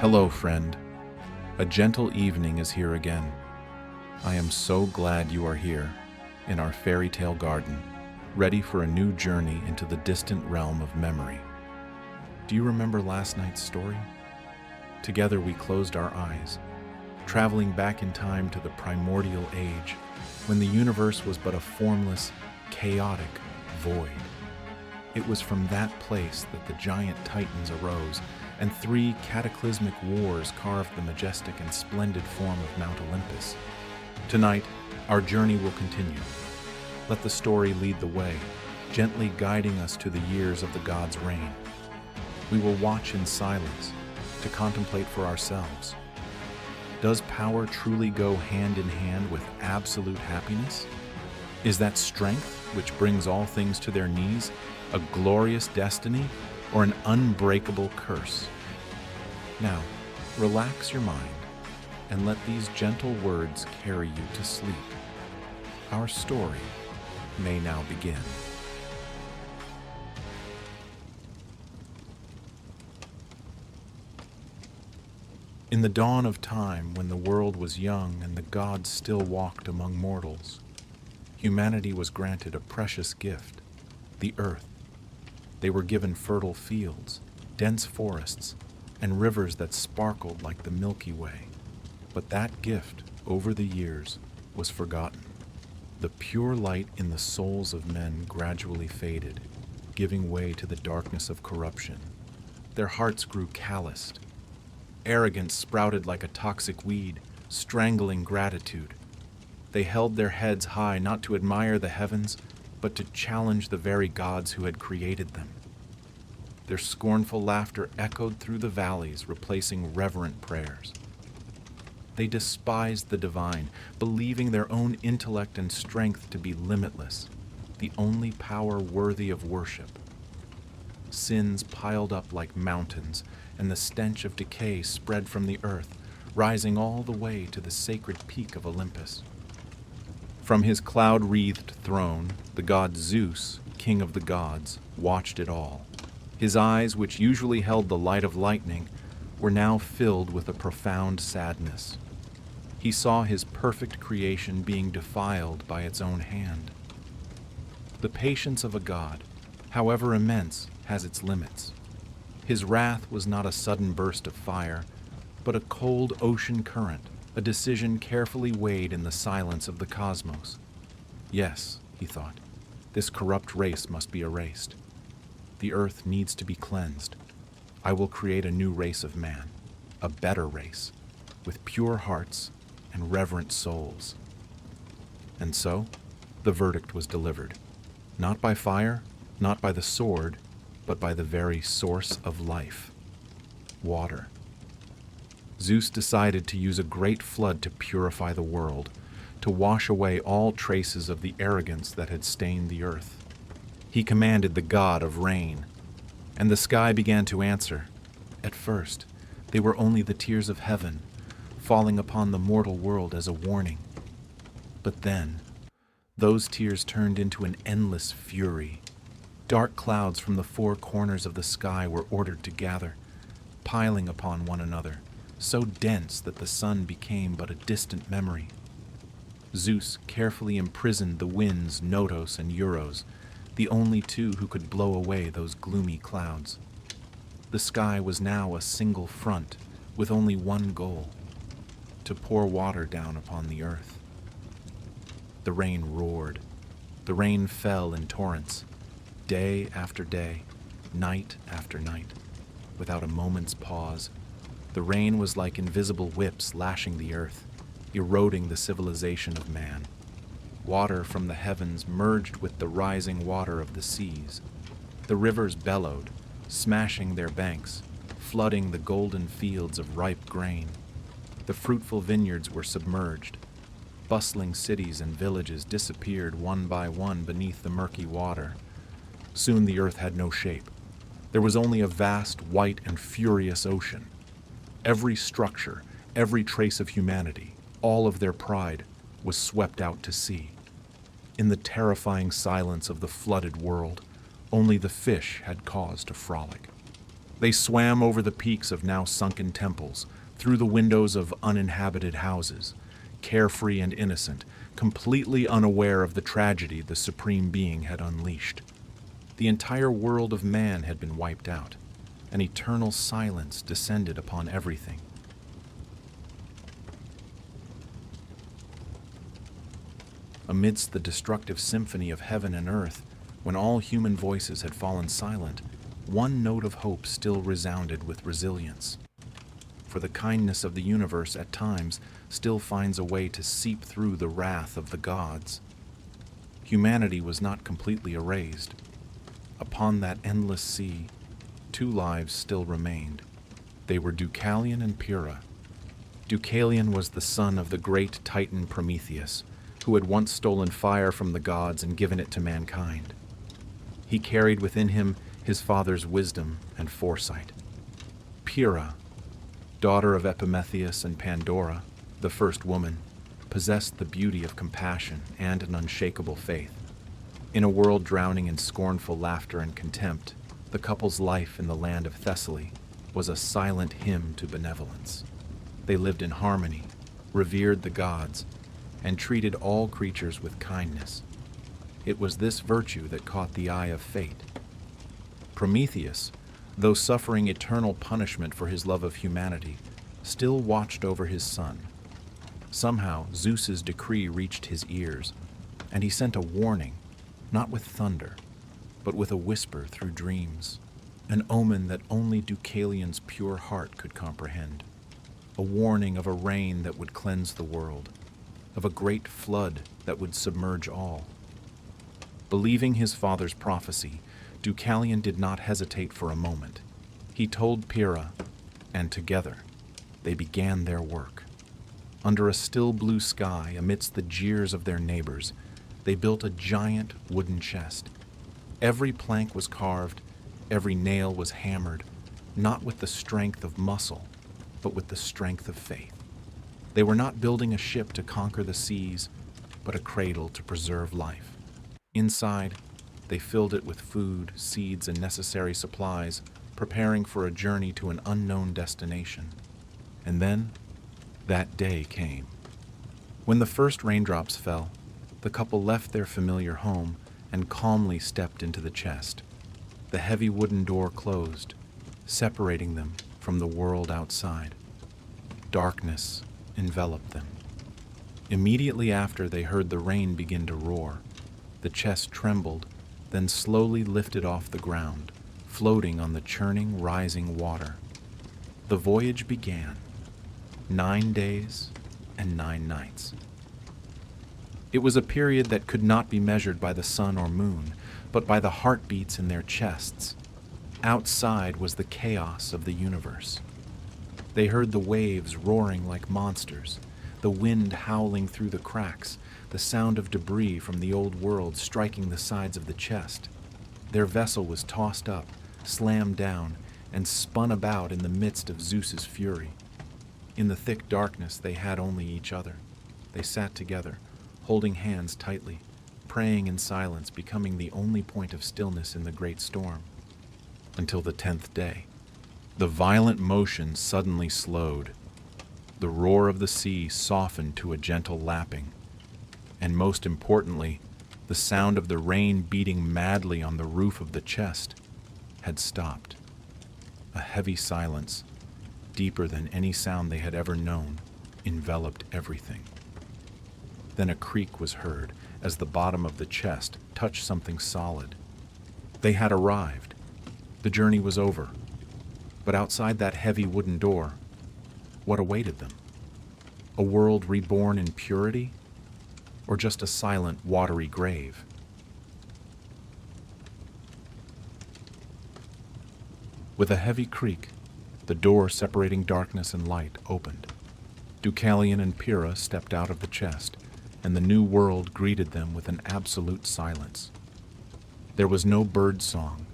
Hello, friend. A gentle evening is here again. I am so glad you are here, in our fairy tale garden, ready for a new journey into the distant realm of memory. Do you remember last night's story? Together we closed our eyes, traveling back in time to the primordial age, when the universe was but a formless, chaotic void. It was from that place that the giant titans arose, and 3 cataclysmic wars carved the majestic and splendid form of Mount Olympus. Tonight, our journey will continue. Let the story lead the way, gently guiding us to the years of the gods' reign. We will watch in silence, to contemplate for ourselves. Does power truly go hand in hand with absolute happiness? Is that strength, which brings all things to their knees, a glorious destiny or an unbreakable curse? Now, relax your mind and let these gentle words carry you to sleep. Our story may now begin. In the dawn of time, when the world was young and the gods still walked among mortals, humanity was granted a precious gift, the earth. They were given fertile fields, dense forests, and rivers that sparkled like the Milky Way. But that gift, over the years, was forgotten. The pure light in the souls of men gradually faded, giving way to the darkness of corruption. Their hearts grew calloused. Arrogance sprouted like a toxic weed, strangling gratitude. They held their heads high not to admire the heavens, but to challenge the very gods who had created them. Their scornful laughter echoed through the valleys, replacing reverent prayers. They despised the divine, believing their own intellect and strength to be limitless, the only power worthy of worship. Sins piled up like mountains, and the stench of decay spread from the earth, rising all the way to the sacred peak of Olympus. From his cloud-wreathed throne, the god Zeus, king of the gods, watched it all. His eyes, which usually held the light of lightning, were now filled with a profound sadness. He saw his perfect creation being defiled by its own hand. The patience of a god, however immense, has its limits. His wrath was not a sudden burst of fire, but a cold ocean current, a decision carefully weighed in the silence of the cosmos. Yes, he thought, this corrupt race must be erased. The earth needs to be cleansed. I will create a new race of man, a better race, with pure hearts and reverent souls. And so, the verdict was delivered, not by fire, not by the sword, but by the very source of life, water. Zeus decided to use a great flood to purify the world, to wash away all traces of the arrogance that had stained the earth. He commanded the god of rain, and the sky began to answer. At first, they were only the tears of heaven, falling upon the mortal world as a warning. But then, those tears turned into an endless fury. Dark clouds from the 4 corners of the sky were ordered to gather, piling upon one another, so dense that the sun became but a distant memory. Zeus carefully imprisoned the winds Notos and Euros, the only 2 who could blow away those gloomy clouds. The sky was now a single front, with only one goal: to pour water down upon the earth. The rain roared. The rain fell in torrents, day after day, night after night, without a moment's pause. The rain was like invisible whips lashing the earth, eroding the civilization of man. Water from the heavens merged with the rising water of the seas. The rivers bellowed, smashing their banks, flooding the golden fields of ripe grain. The fruitful vineyards were submerged. Bustling cities and villages disappeared one by one beneath the murky water. Soon the earth had no shape. There was only a vast, white, and furious ocean. Every structure, every trace of humanity, all of their pride, was swept out to sea. In the terrifying silence of the flooded world, only the fish had cause to frolic. They swam over the peaks of now sunken temples, through the windows of uninhabited houses, carefree and innocent, completely unaware of the tragedy the Supreme Being had unleashed. The entire world of man had been wiped out. An eternal silence descended upon everything. Amidst the destructive symphony of heaven and earth, when all human voices had fallen silent, one note of hope still resounded with resilience. For the kindness of the universe at times still finds a way to seep through the wrath of the gods. Humanity was not completely erased. Upon that endless sea, two lives still remained. They were Deucalion and Pyrrha. Deucalion was the son of the great Titan Prometheus, who had once stolen fire from the gods and given it to mankind. He carried within him his father's wisdom and foresight. Pyrrha, daughter of Prometheus and Pandora, the first woman, possessed the beauty of compassion and an unshakable faith. In a world drowning in scornful laughter and contempt, the couple's life in the land of Thessaly was a silent hymn to benevolence. They lived in harmony, revered the gods, and treated all creatures with kindness. It was this virtue that caught the eye of fate. Prometheus, though suffering eternal punishment for his love of humanity, still watched over his son. Somehow, Zeus's decree reached his ears, and he sent a warning, not with thunder, but with a whisper through dreams, an omen that only Deucalion's pure heart could comprehend, a warning of a rain that would cleanse the world, of a great flood that would submerge all. Believing his father's prophecy, Deucalion did not hesitate for a moment. He told Pyrrha, and together they began their work. Under a still blue sky, amidst the jeers of their neighbors, they built a giant wooden chest. Every plank was carved, every nail was hammered, not with the strength of muscle, but with the strength of faith. They were not building a ship to conquer the seas, but a cradle to preserve life. Inside, they filled it with food, seeds, and necessary supplies, preparing for a journey to an unknown destination. And then, that day came. When the first raindrops fell, the couple left their familiar home and calmly stepped into the chest. The heavy wooden door closed, separating them from the world outside. Darkness enveloped them. Immediately after, they heard the rain begin to roar. The chest trembled, then slowly lifted off the ground, floating on the churning, rising water. The voyage began. 9 days and 9 nights. It was a period that could not be measured by the sun or moon, but by the heartbeats in their chests. Outside was the chaos of the universe. They heard the waves roaring like monsters, the wind howling through the cracks, the sound of debris from the old world striking the sides of the chest. Their vessel was tossed up, slammed down, and spun about in the midst of Zeus's fury. In the thick darkness, they had only each other. They sat together, holding hands tightly, praying in silence, becoming the only point of stillness in the great storm. Until the 10th day. The violent motion suddenly slowed. The roar of the sea softened to a gentle lapping. And most importantly, the sound of the rain beating madly on the roof of the chest had stopped. A heavy silence, deeper than any sound they had ever known, enveloped everything. Then a creak was heard as the bottom of the chest touched something solid. They had arrived. The journey was over. But outside that heavy wooden door, what awaited them? A world reborn in purity? Or just a silent, watery grave? With a heavy creak, the door separating darkness and light opened. Deucalion and Pyrrha stepped out of the chest, and the new world greeted them with an absolute silence. There was no bird song,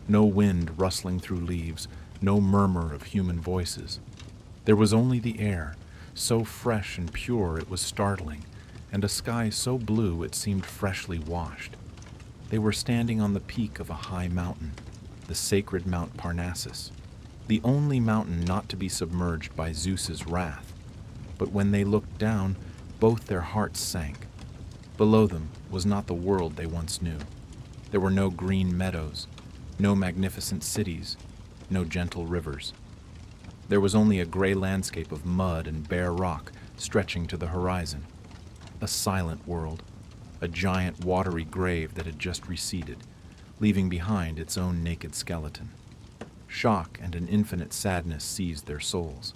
no wind rustling through leaves, no murmur of human voices. There was only the air, so fresh and pure it was startling, and a sky so blue it seemed freshly washed. They were standing on the peak of a high mountain, the sacred Mount Parnassus, the only mountain not to be submerged by Zeus's wrath. But when they looked down, both their hearts sank. Below them was not the world they once knew. There were no green meadows, no magnificent cities, no gentle rivers. There was only a gray landscape of mud and bare rock stretching to the horizon. A silent world, a giant watery grave that had just receded, leaving behind its own naked skeleton. Shock and an infinite sadness seized their souls.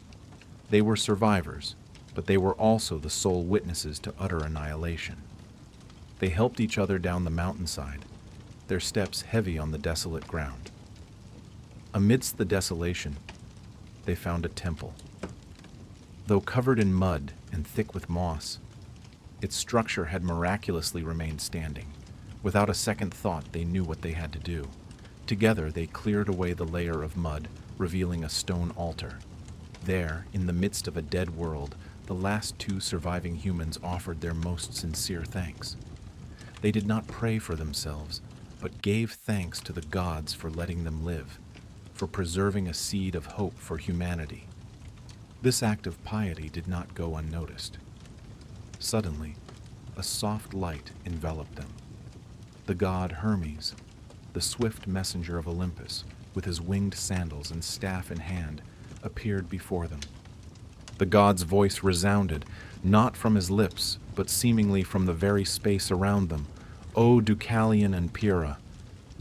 They were survivors, but they were also the sole witnesses to utter annihilation. They helped each other down the mountainside, their steps heavy on the desolate ground. Amidst the desolation, they found a temple. Though covered in mud and thick with moss, its structure had miraculously remained standing. Without a second thought, they knew what they had to do. Together, they cleared away the layer of mud, revealing a stone altar. There, in the midst of a dead world, the last two surviving humans offered their most sincere thanks. They did not pray for themselves, but gave thanks to the gods for letting them live, for preserving a seed of hope for humanity. This act of piety did not go unnoticed. Suddenly, a soft light enveloped them. The god Hermes, the swift messenger of Olympus, with his winged sandals and staff in hand, appeared before them. The god's voice resounded, not from his lips, but seemingly from the very space around them. O Deucalion and Pyrrha,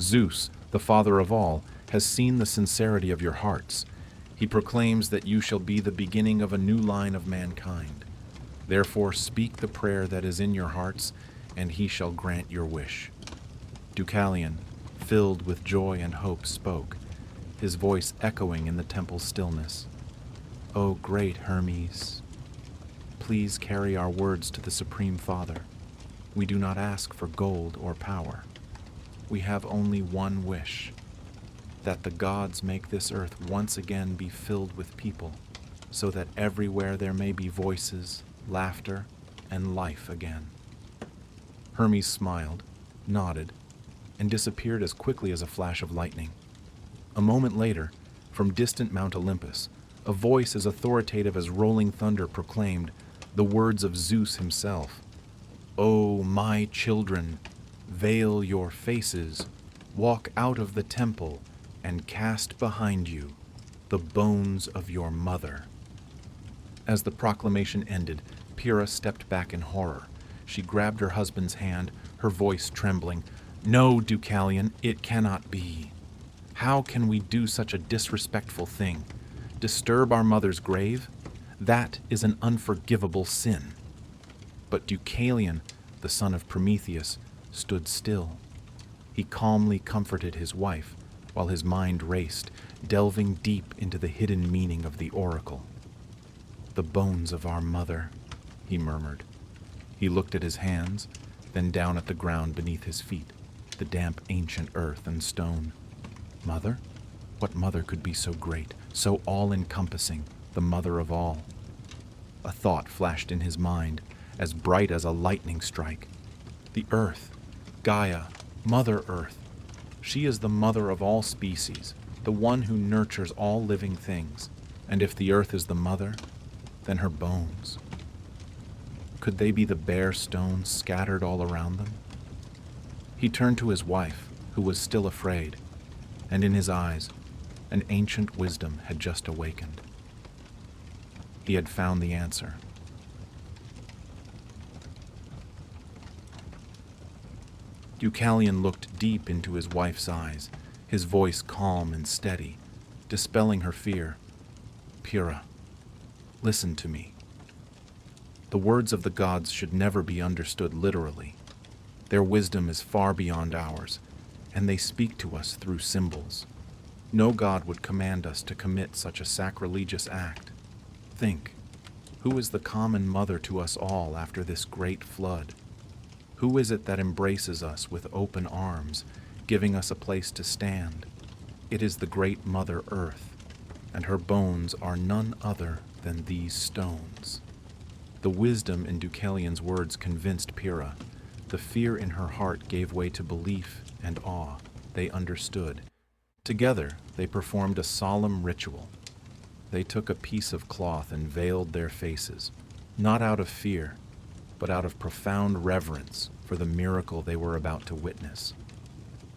Zeus, the father of all, has seen the sincerity of your hearts. He proclaims that you shall be the beginning of a new line of mankind. Therefore speak the prayer that is in your hearts, and he shall grant your wish. Deucalion, filled with joy and hope, spoke, his voice echoing in the temple's stillness. O great Hermes, please carry our words to the Supreme Father. We do not ask for gold or power. We have only one wish, that the gods make this earth once again be filled with people, so that everywhere there may be voices, laughter, and life again. Hermes smiled, nodded, and disappeared as quickly as a flash of lightning. A moment later, from distant Mount Olympus, a voice as authoritative as rolling thunder proclaimed the words of Zeus himself. O my children, veil your faces, walk out of the temple, and cast behind you the bones of your mother. As the proclamation ended, Pyrrha stepped back in horror. She grabbed her husband's hand, her voice trembling. No, Deucalion, it cannot be. How can we do such a disrespectful thing? Disturb our mother's grave? That is an unforgivable sin. But Deucalion, the son of Prometheus, stood still. He calmly comforted his wife, while his mind raced, delving deep into the hidden meaning of the oracle. The bones of our mother, he murmured. He looked at his hands, then down at the ground beneath his feet, the damp ancient earth and stone. Mother? What mother could be so great, so all-encompassing, the mother of all? A thought flashed in his mind, as bright as a lightning strike. The earth, Gaia, Mother Earth. She is the mother of all species, the one who nurtures all living things. And if the earth is the mother, then her bones. Could they be the bare stones scattered all around them? He turned to his wife, who was still afraid, and in his eyes, an ancient wisdom had just awakened. He had found the answer. Deucalion looked deep into his wife's eyes, his voice calm and steady, dispelling her fear. Pyrrha, listen to me. The words of the gods should never be understood literally. Their wisdom is far beyond ours, and they speak to us through symbols. No god would command us to commit such a sacrilegious act. Think, who is the common mother to us all after this great flood? Who is it that embraces us with open arms, giving us a place to stand? It is the great Mother Earth, and her bones are none other than these stones. The wisdom in Deucalion's words convinced Pyrrha. The fear in her heart gave way to belief and awe. They understood. Together, they performed a solemn ritual. They took a piece of cloth and veiled their faces, not out of fear, but out of profound reverence for the miracle they were about to witness.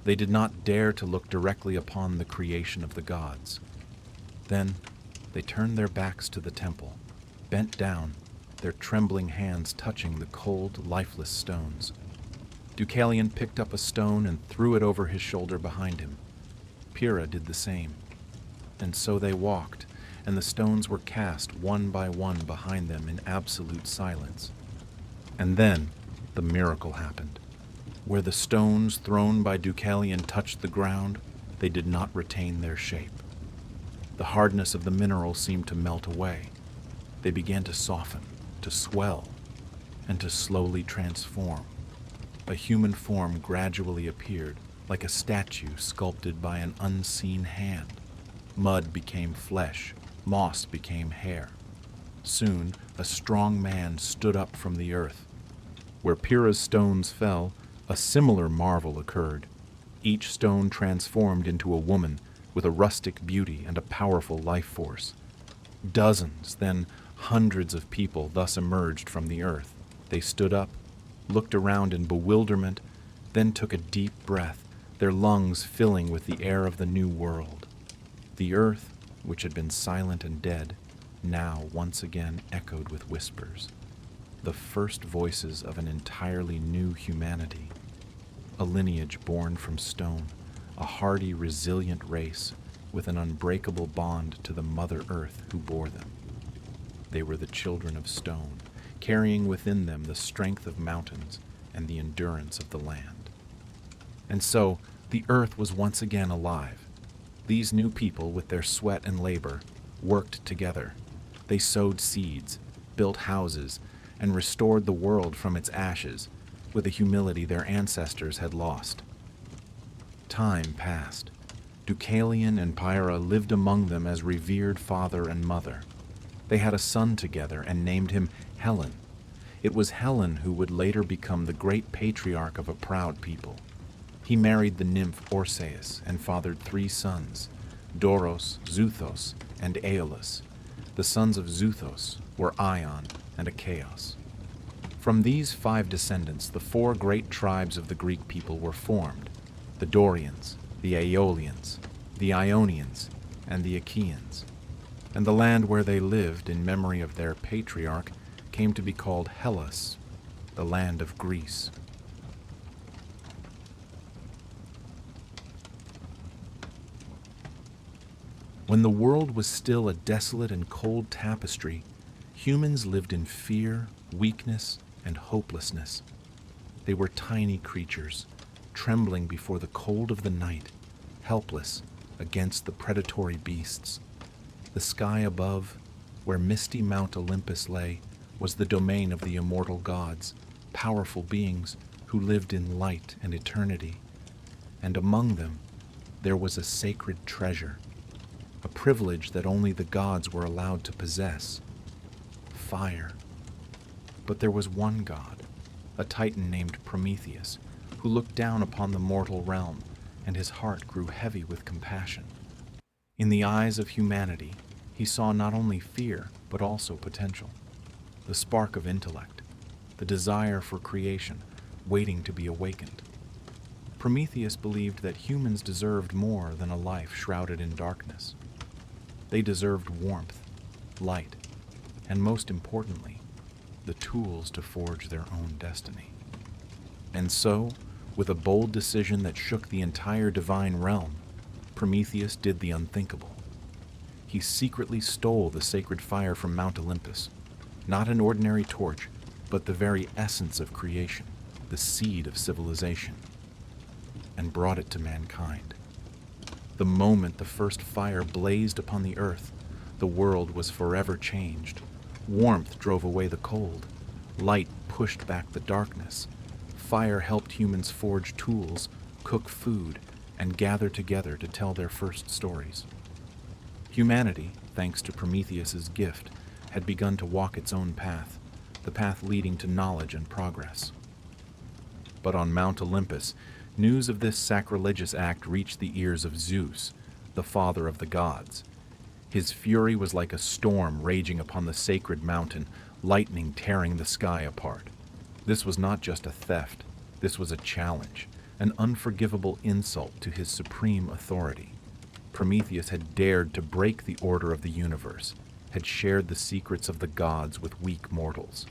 They did not dare to look directly upon the creation of the gods. Then, they turned their backs to the temple, bent down, their trembling hands touching the cold, lifeless stones. Deucalion picked up a stone and threw it over his shoulder behind him. Pyrrha did the same. And so they walked, and the stones were cast one by one behind them in absolute silence. And then the miracle happened. Where the stones thrown by Deucalion touched the ground, they did not retain their shape. The hardness of the mineral seemed to melt away. They began to soften, to swell, and to slowly transform. A human form gradually appeared, like a statue sculpted by an unseen hand. Mud became flesh, moss became hair. Soon, a strong man stood up from the earth. Where Pyrrha's stones fell, a similar marvel occurred. Each stone transformed into a woman with a rustic beauty and a powerful life force. Dozens, then hundreds of people thus emerged from the earth. They stood up, looked around in bewilderment, then took a deep breath, their lungs filling with the air of the new world. The earth, which had been silent and dead, now once again echoed with whispers. The first voices of an entirely new humanity. A lineage born from stone, a hardy, resilient race with an unbreakable bond to the Mother Earth who bore them. They were the children of stone, carrying within them the strength of mountains and the endurance of the land. And so, the earth was once again alive. These new people, with their sweat and labor, worked together. They sowed seeds, built houses, and restored the world from its ashes with a humility their ancestors had lost. Time passed. Deucalion and Pyrrha lived among them as revered father and mother. They had a son together and named him Helen. It was Helen who would later become the great patriarch of a proud people. He married the nymph Orseus and fathered 3 sons, Doros, Xuthos, and Aeolus. The sons of Xuthos were Ion and Achaos. From these 5 descendants, the 4 great tribes of the Greek people were formed: the Dorians, the Aeolians, the Ionians, and the Achaeans. And the land where they lived in memory of their patriarch came to be called Hellas, the land of Greece. When the world was still a desolate and cold tapestry, humans lived in fear, weakness, and hopelessness. They were tiny creatures, trembling before the cold of the night, helpless against the predatory beasts. The sky above, where misty Mount Olympus lay, was the domain of the immortal gods, powerful beings who lived in light and eternity. And among them, there was a sacred treasure, a privilege that only the gods were allowed to possess: fire. But there was one god, a titan named Prometheus, who looked down upon the mortal realm, and his heart grew heavy with compassion. In the eyes of humanity, he saw not only fear, but also potential, the spark of intellect, the desire for creation, waiting to be awakened. Prometheus believed that humans deserved more than a life shrouded in darkness. They deserved warmth, light, and most importantly, the tools to forge their own destiny. And so, with a bold decision that shook the entire divine realm, Prometheus did the unthinkable. He secretly stole the sacred fire from Mount Olympus, not an ordinary torch, but the very essence of creation, the seed of civilization, and brought it to mankind. The moment the first fire blazed upon the earth, the world was forever changed. Warmth drove away the cold. Light pushed back the darkness. Fire helped humans forge tools, cook food, and gather together to tell their first stories. Humanity, thanks to Prometheus's gift, had begun to walk its own path, the path leading to knowledge and progress. But on Mount Olympus, News of this sacrilegious act reached the ears of Zeus, the father of the gods. His fury was like a storm raging upon the sacred mountain, lightning tearing the sky apart. This was not just a theft, this was a challenge, an unforgivable insult to his supreme authority. Prometheus had dared to break the order of the universe, had shared the secrets of the gods with weak mortals.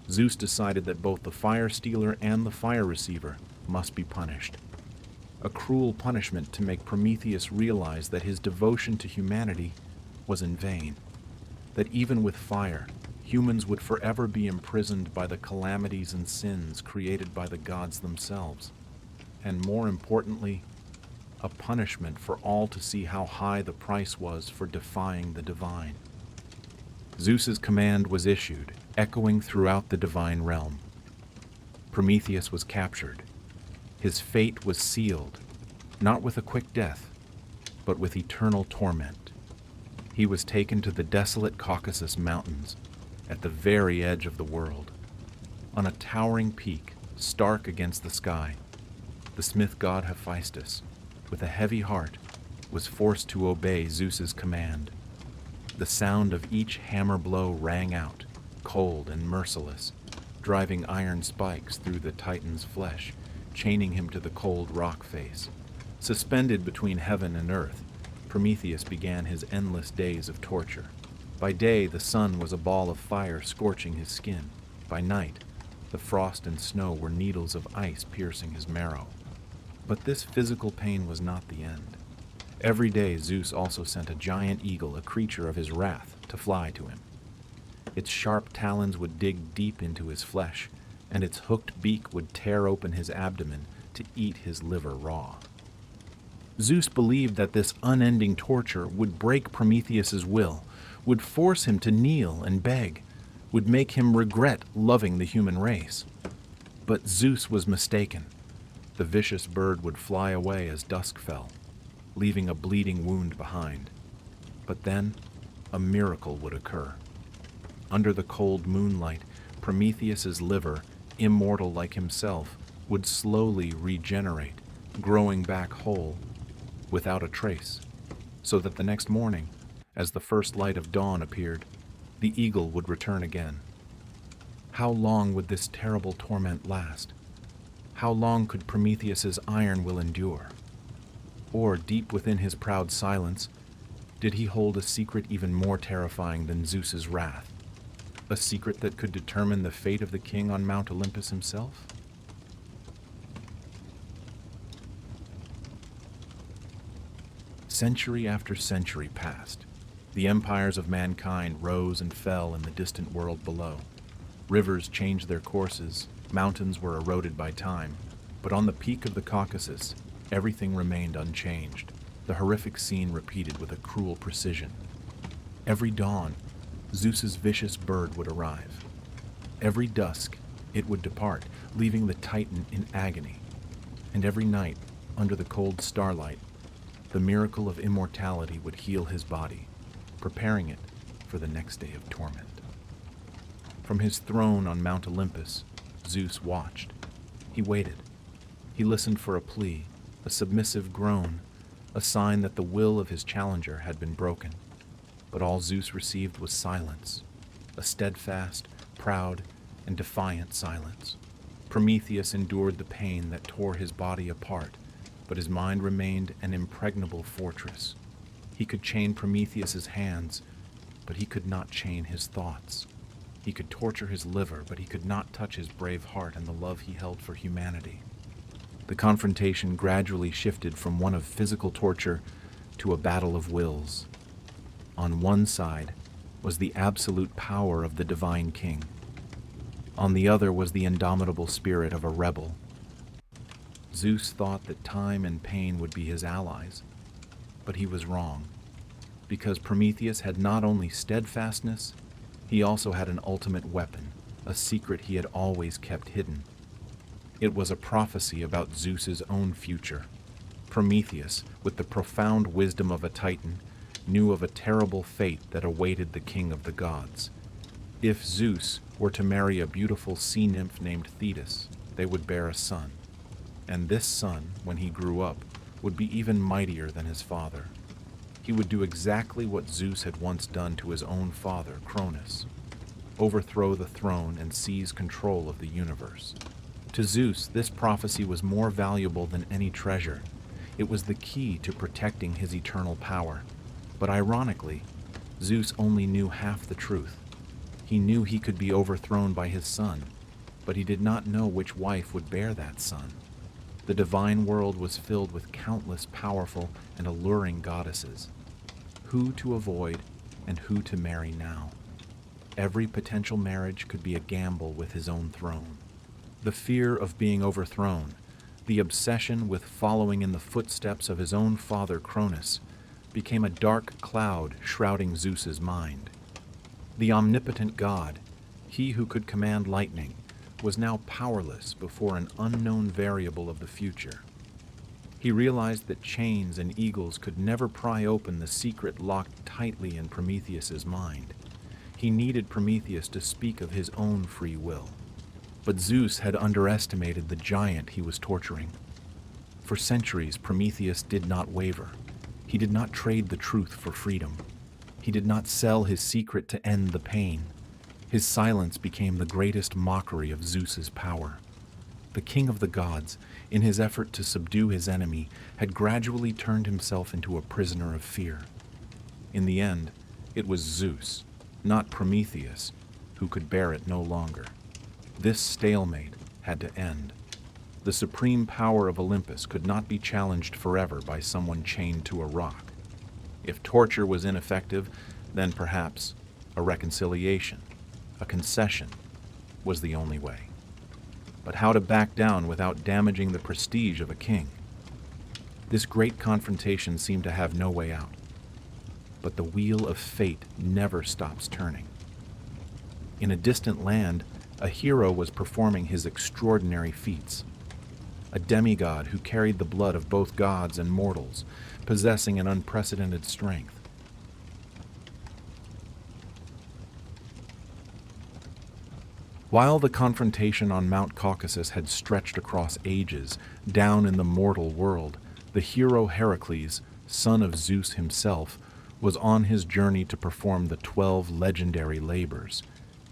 Zeus decided that both the fire stealer and the fire receiver must be punished. A cruel punishment to make Prometheus realize that his devotion to humanity was in vain, that even with fire, humans would forever be imprisoned by the calamities and sins created by the gods themselves, and more importantly, a punishment for all to see how high the price was for defying the divine. Zeus's command was issued, echoing throughout the divine realm. Prometheus was captured. His fate was sealed, not with a quick death, but with eternal torment. He was taken to the desolate Caucasus Mountains, at the very edge of the world. On a towering peak, stark against the sky, the smith god Hephaestus, with a heavy heart, was forced to obey Zeus's command. The sound of each hammer blow rang out, cold and merciless, driving iron spikes through the Titan's flesh, chaining him to the cold rock face. Suspended between heaven and earth, Prometheus began his endless days of torture. By day, the sun was a ball of fire scorching his skin. By night, the frost and snow were needles of ice piercing his marrow. But this physical pain was not the end. Every day, Zeus also sent a giant eagle, a creature of his wrath, to fly to him. Its sharp talons would dig deep into his flesh, and its hooked beak would tear open his abdomen to eat his liver raw. Zeus believed that this unending torture would break Prometheus's will, would force him to kneel and beg, would make him regret loving the human race. But Zeus was mistaken. The vicious bird would fly away as dusk fell, leaving a bleeding wound behind. But then, a miracle would occur. Under the cold moonlight, Prometheus's liver, immortal like himself, would slowly regenerate, growing back whole, without a trace, so that the next morning, as the first light of dawn appeared, the eagle would return again. How long would this terrible torment last? How long could Prometheus's iron will endure? Or, deep within his proud silence, did he hold a secret even more terrifying than Zeus's wrath? A secret that could determine the fate of the king on Mount Olympus himself? Century after century passed. The empires of mankind rose and fell in the distant world below. Rivers changed their courses, mountains were eroded by time, but on the peak of the Caucasus, everything remained unchanged. The horrific scene repeated with a cruel precision. Every dawn, Zeus's vicious bird would arrive. Every dusk, it would depart, leaving the Titan in agony. And every night, under the cold starlight, the miracle of immortality would heal his body, preparing it for the next day of torment. From his throne on Mount Olympus, Zeus watched. He waited. He listened for a plea, a submissive groan, a sign that the will of his challenger had been broken. But all Zeus received was silence, a steadfast, proud, and defiant silence. Prometheus endured the pain that tore his body apart, but his mind remained an impregnable fortress. He could chain Prometheus's hands, but he could not chain his thoughts. He could torture his liver, but he could not touch his brave heart and the love he held for humanity. The confrontation gradually shifted from one of physical torture to a battle of wills. On one side was the absolute power of the divine king. On the other was the indomitable spirit of a rebel. Zeus thought that time and pain would be his allies, but he was wrong, because Prometheus had not only steadfastness, he also had an ultimate weapon, a secret he had always kept hidden. It was a prophecy about Zeus's own future. Prometheus, with the profound wisdom of a Titan, knew of a terrible fate that awaited the king of the gods. If Zeus were to marry a beautiful sea nymph named Thetis, they would bear a son. And this son, when he grew up, would be even mightier than his father. He would do exactly what Zeus had once done to his own father, Cronus: overthrow the throne and seize control of the universe. To Zeus, this prophecy was more valuable than any treasure. It was the key to protecting his eternal power. But ironically, Zeus only knew half the truth. He knew he could be overthrown by his son, but he did not know which wife would bear that son. The divine world was filled with countless powerful and alluring goddesses. Who to avoid and who to marry now? Every potential marriage could be a gamble with his own throne. The fear of being overthrown, the obsession with following in the footsteps of his own father Cronus, became a dark cloud shrouding Zeus's mind. The omnipotent god, he who could command lightning, was now powerless before an unknown variable of the future. He realized that chains and eagles could never pry open the secret locked tightly in Prometheus's mind. He needed Prometheus to speak of his own free will. But Zeus had underestimated the giant he was torturing. For centuries, Prometheus did not waver. He did not trade the truth for freedom. He did not sell his secret to end the pain. His silence became the greatest mockery of Zeus's power. The king of the gods, in his effort to subdue his enemy, had gradually turned himself into a prisoner of fear. In the end, it was Zeus, not Prometheus, who could bear it no longer. This stalemate had to end. The supreme power of Olympus could not be challenged forever by someone chained to a rock. If torture was ineffective, then perhaps a reconciliation, a concession, was the only way. But how to back down without damaging the prestige of a king? This great confrontation seemed to have no way out. But the wheel of fate never stops turning. In a distant land, a hero was performing his extraordinary feats. A demigod who carried the blood of both gods and mortals, possessing an unprecedented strength. While the confrontation on Mount Caucasus had stretched across ages, down in the mortal world, the hero Heracles, son of Zeus himself, was on his journey to perform the 12 legendary labors.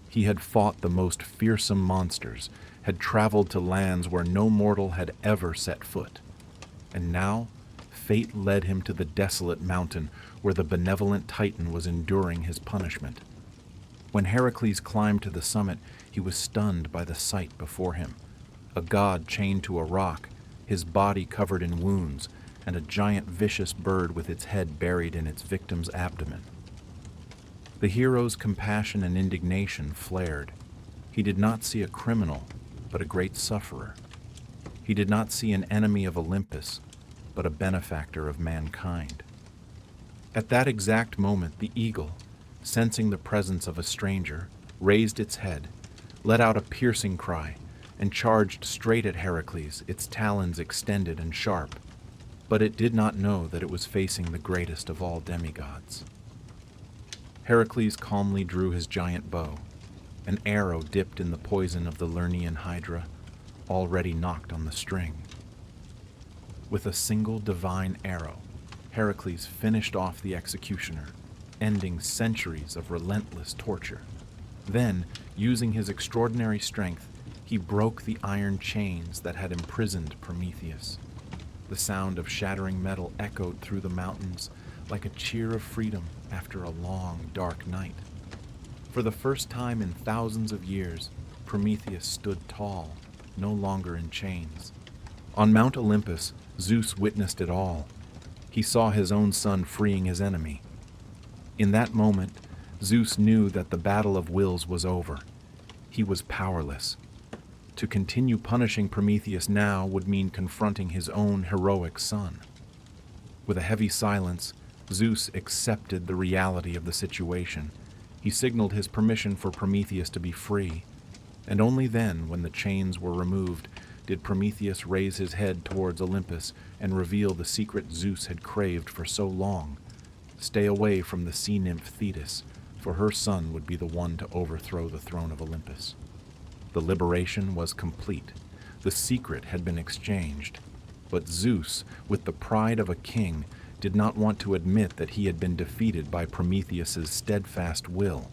He had fought the most fearsome monsters, had traveled to lands where no mortal had ever set foot. And now, fate led him to the desolate mountain where the benevolent Titan was enduring his punishment. When Heracles climbed to the summit, he was stunned by the sight before him. A god chained to a rock, his body covered in wounds, and a giant vicious bird with its head buried in its victim's abdomen. The hero's compassion and indignation flared. He did not see a criminal, but a great sufferer. He did not see an enemy of Olympus, but a benefactor of mankind. At that exact moment, the eagle, sensing the presence of a stranger, raised its head, let out a piercing cry, and charged straight at Heracles, its talons extended and sharp. But it did not know that it was facing the greatest of all demigods. Heracles calmly drew his giant bow. An arrow dipped in the poison of the Lernaean hydra, already knocked on the string. With a single divine arrow, Heracles finished off the executioner, ending centuries of relentless torture. Then, using his extraordinary strength, he broke the iron chains that had imprisoned Prometheus. The sound of shattering metal echoed through the mountains like a cheer of freedom after a long, dark night. For the first time in thousands of years, Prometheus stood tall, no longer in chains. On Mount Olympus, Zeus witnessed it all. He saw his own son freeing his enemy. In that moment, Zeus knew that the battle of wills was over. He was powerless. To continue punishing Prometheus now would mean confronting his own heroic son. With a heavy silence, Zeus accepted the reality of the situation. He signaled his permission for Prometheus to be free, and only then, when the chains were removed, did Prometheus raise his head towards Olympus and reveal the secret Zeus had craved for so long. Stay away from the sea nymph Thetis, for her son would be the one to overthrow the throne of Olympus. The liberation was complete. The secret had been exchanged. But Zeus, with the pride of a king, did not want to admit that he had been defeated by Prometheus's steadfast will.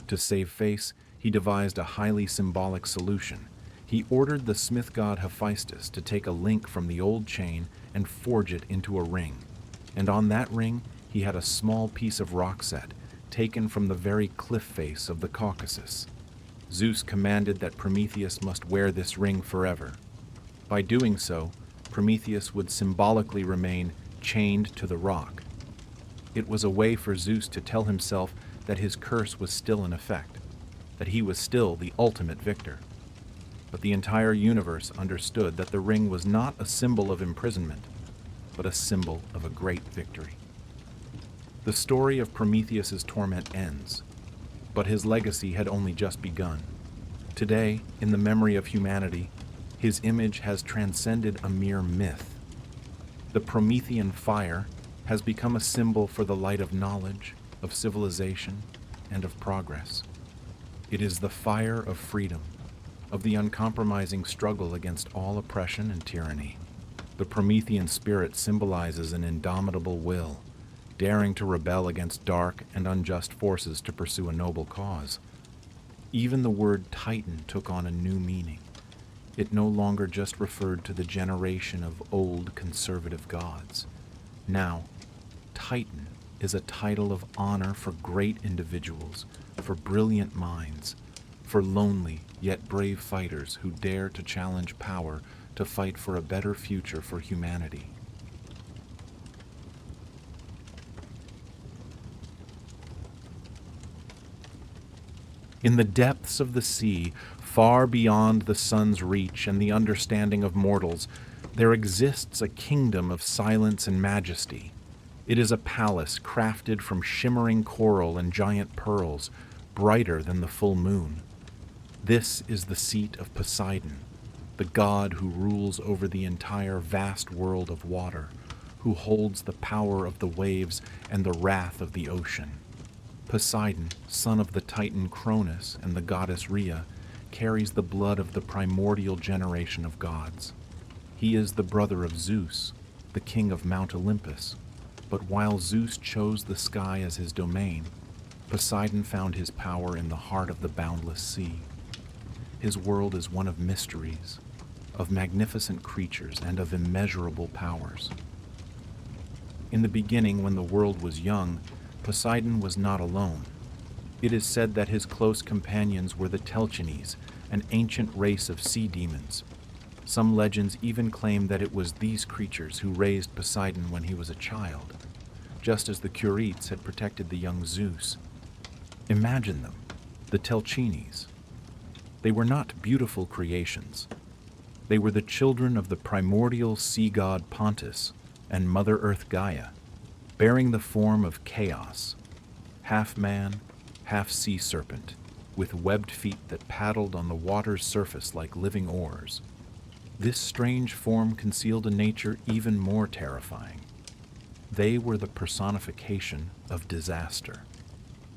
To save face, he devised a highly symbolic solution. He ordered the smith god Hephaestus to take a link from the old chain and forge it into a ring. And on that ring, he had a small piece of rock set, taken from the very cliff face of the Caucasus. Zeus commanded that Prometheus must wear this ring forever. By doing so, Prometheus would symbolically remain chained to the rock. It was a way for Zeus to tell himself that his curse was still in effect, that he was still the ultimate victor. But the entire universe understood that the ring was not a symbol of imprisonment, but a symbol of a great victory. The story of Prometheus's torment ends, but his legacy had only just begun. Today, in the memory of humanity, his image has transcended a mere myth. The Promethean fire has become a symbol for the light of knowledge, of civilization, and of progress. It is the fire of freedom, of the uncompromising struggle against all oppression and tyranny. The Promethean spirit symbolizes an indomitable will, daring to rebel against dark and unjust forces to pursue a noble cause. Even the word Titan took on a new meaning. It no longer just referred to the generation of old conservative gods. Now, Titan is a title of honor for great individuals, for brilliant minds, for lonely yet brave fighters who dare to challenge power to fight for a better future for humanity. In the depths of the sea, far beyond the sun's reach and the understanding of mortals, there exists a kingdom of silence and majesty. It is a palace crafted from shimmering coral and giant pearls, brighter than the full moon. This is the seat of Poseidon, the god who rules over the entire vast world of water, who holds the power of the waves and the wrath of the ocean. Poseidon, son of the Titan Cronus and the goddess Rhea, carries the blood of the primordial generation of gods. He is the brother of Zeus, the king of Mount Olympus. But while Zeus chose the sky as his domain, Poseidon found his power in the heart of the boundless sea. His world is one of mysteries, of magnificent creatures, and of immeasurable powers. In the beginning, when the world was young, Poseidon was not alone. It is said that his close companions were the Telchines, an ancient race of sea demons. Some legends even claim that it was these creatures who raised Poseidon when he was a child, just as the Curetes had protected the young Zeus. Imagine them, the Telchines. They were not beautiful creations. They were the children of the primordial sea god Pontus and Mother Earth Gaia, bearing the form of chaos, half man, half sea serpent, with webbed feet that paddled on the water's surface like living oars. This strange form concealed a nature even more terrifying. They were the personification of disaster.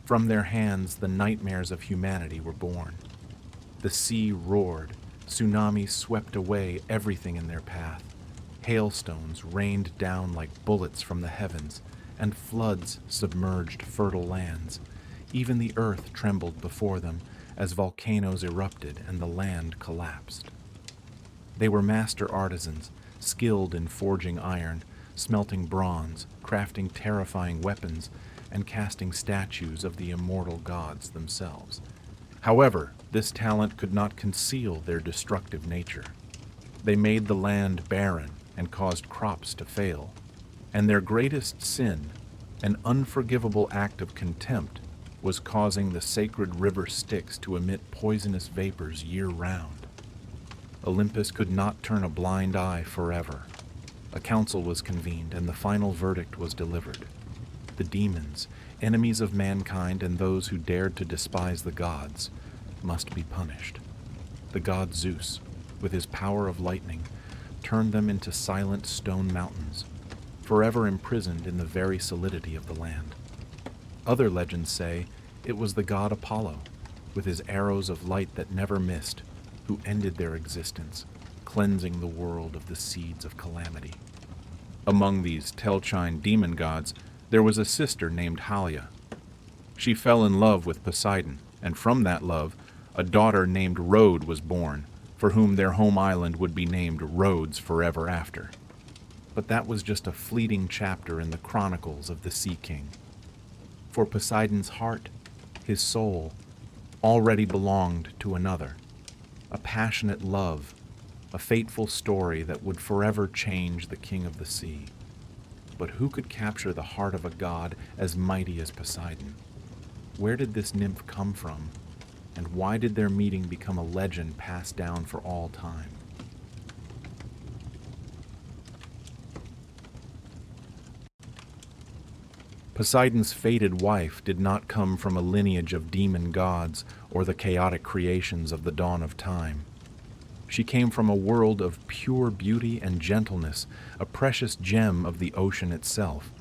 From their hands, the nightmares of humanity were born. The sea roared, tsunamis swept away everything in their path, hailstones rained down like bullets from the heavens, and floods submerged fertile lands. Even the earth trembled before them as volcanoes erupted and the land collapsed. They were master artisans, skilled in forging iron, smelting bronze, crafting terrifying weapons, and casting statues of the immortal gods themselves. However, this talent could not conceal their destructive nature. They made the land barren and caused crops to fail. And their greatest sin, an unforgivable act of contempt, was causing the sacred river Styx to emit poisonous vapors year-round. Olympus could not turn a blind eye forever. A council was convened, and the final verdict was delivered. The demons, enemies of mankind and those who dared to despise the gods, must be punished. The god Zeus, with his power of lightning, turned them into silent stone mountains, forever imprisoned in the very solidity of the land. Other legends say it was the god Apollo, with his arrows of light that never missed, who ended their existence, cleansing the world of the seeds of calamity. Among these Telchine demon gods, there was a sister named Halia. She fell in love with Poseidon, and from that love, a daughter named Rhode was born, for whom their home island would be named Rhodes forever after. But that was just a fleeting chapter in the chronicles of the Sea King. For Poseidon's heart, his soul, already belonged to another, a passionate love, a fateful story that would forever change the king of the sea. But who could capture the heart of a god as mighty as Poseidon? Where did this nymph come from, and why did their meeting become a legend passed down for all time? Poseidon's fated wife did not come from a lineage of demon gods or the chaotic creations of the dawn of time. She came from a world of pure beauty and gentleness, a precious gem of the ocean itself.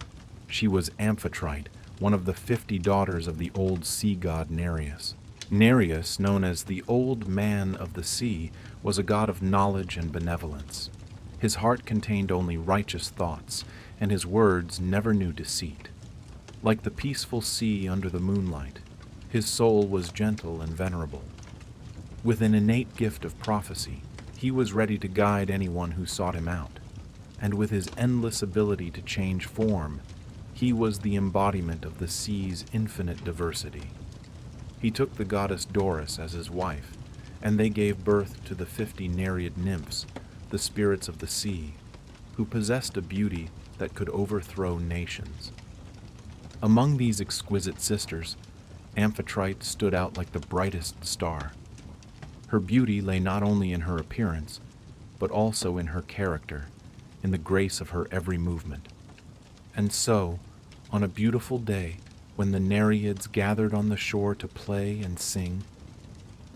She was Amphitrite, one of the 50 daughters of the old sea god Nereus. Nereus, known as the Old Man of the Sea, was a god of knowledge and benevolence. His heart contained only righteous thoughts, and his words never knew deceit. Like the peaceful sea under the moonlight, his soul was gentle and venerable. With an innate gift of prophecy, he was ready to guide anyone who sought him out, and with his endless ability to change form, he was the embodiment of the sea's infinite diversity. He took the goddess Doris as his wife, and they gave birth to the 50 Nereid nymphs, the spirits of the sea, who possessed a beauty that could overthrow nations. Among these exquisite sisters, Amphitrite stood out like the brightest star. Her beauty lay not only in her appearance, but also in her character, in the grace of her every movement. And so, on a beautiful day, when the Nereids gathered on the shore to play and sing,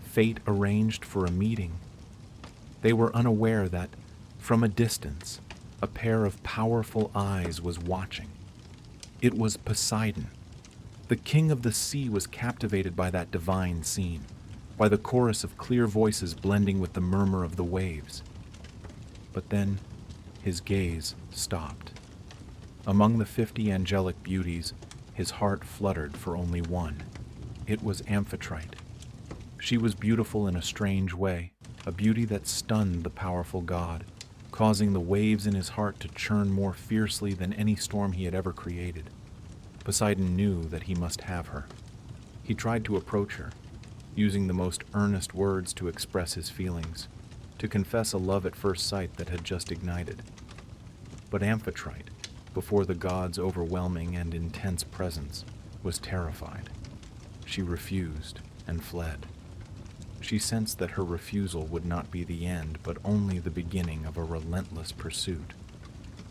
fate arranged for a meeting. They were unaware that, from a distance, a pair of powerful eyes was watching. It was Poseidon. The king of the sea was captivated by that divine scene, by the chorus of clear voices blending with the murmur of the waves. But then, his gaze stopped. Among the 50 angelic beauties, his heart fluttered for only one. It was Amphitrite. She was beautiful in a strange way, a beauty that stunned the powerful god, causing the waves in his heart to churn more fiercely than any storm he had ever created. Poseidon knew that he must have her. He tried to approach her, using the most earnest words to express his feelings, to confess a love at first sight that had just ignited. But Amphitrite, before the god's overwhelming and intense presence, was terrified. She refused and fled. She sensed that her refusal would not be the end, but only the beginning of a relentless pursuit.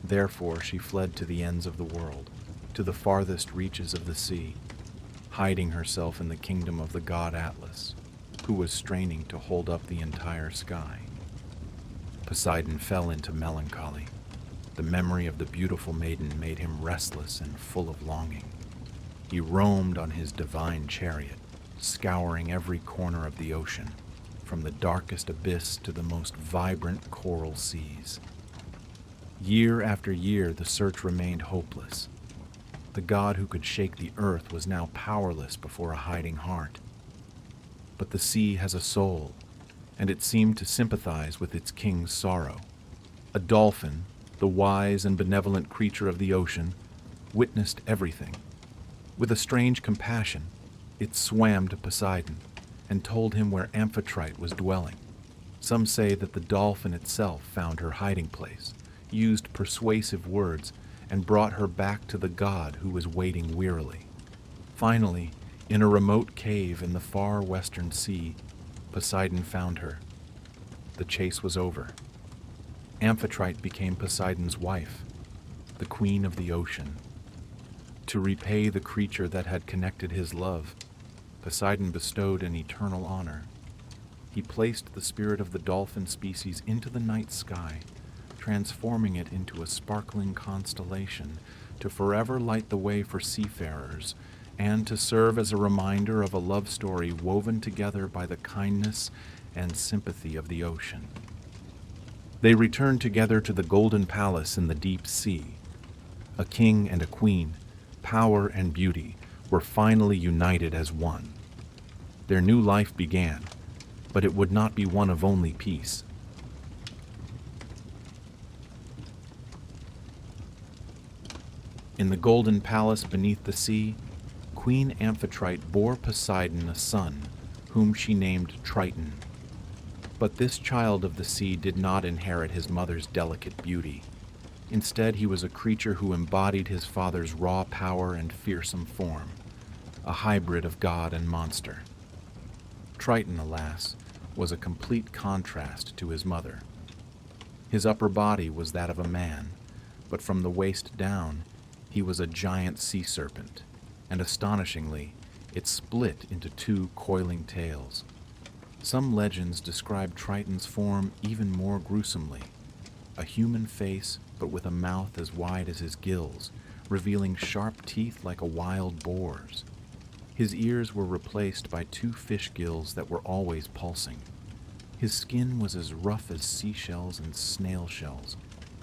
Therefore, she fled to the ends of the world, to the farthest reaches of the sea, hiding herself in the kingdom of the god Atlas, who was straining to hold up the entire sky. Poseidon fell into melancholy. The memory of the beautiful maiden made him restless and full of longing. He roamed on his divine chariot, scouring every corner of the ocean, from the darkest abyss to the most vibrant coral seas. Year after year, the search remained hopeless. The god who could shake the earth was now powerless before a hiding heart. But the sea has a soul, and it seemed to sympathize with its king's sorrow. A dolphin, the wise and benevolent creature of the ocean, witnessed everything. With a strange compassion, it swam to Poseidon and told him where Amphitrite was dwelling. Some say that the dolphin itself found her hiding place, used persuasive words, and brought her back to the god who was waiting wearily. Finally, in a remote cave in the far western sea, Poseidon found her. The chase was over. Amphitrite became Poseidon's wife, the queen of the ocean. To repay the creature that had connected his love, Poseidon bestowed an eternal honor. He placed the spirit of the dolphin species into the night sky, transforming it into a sparkling constellation to forever light the way for seafarers and to serve as a reminder of a love story woven together by the kindness and sympathy of the ocean. They returned together to the golden palace in the deep sea. A king and a queen, power and beauty, were finally united as one. Their new life began, but it would not be one of only peace. In the golden palace beneath the sea, Queen Amphitrite bore Poseidon a son, whom she named Triton. But this child of the sea did not inherit his mother's delicate beauty. Instead, he was a creature who embodied his father's raw power and fearsome form, a hybrid of god and monster. Triton, alas, was a complete contrast to his mother. His upper body was that of a man, but from the waist down, he was a giant sea serpent, and astonishingly, it split into two coiling tails. Some legends describe Triton's form even more gruesomely. A human face, but with a mouth as wide as his gills, revealing sharp teeth like a wild boar's. His ears were replaced by two fish gills that were always pulsing. His skin was as rough as seashells and snail shells,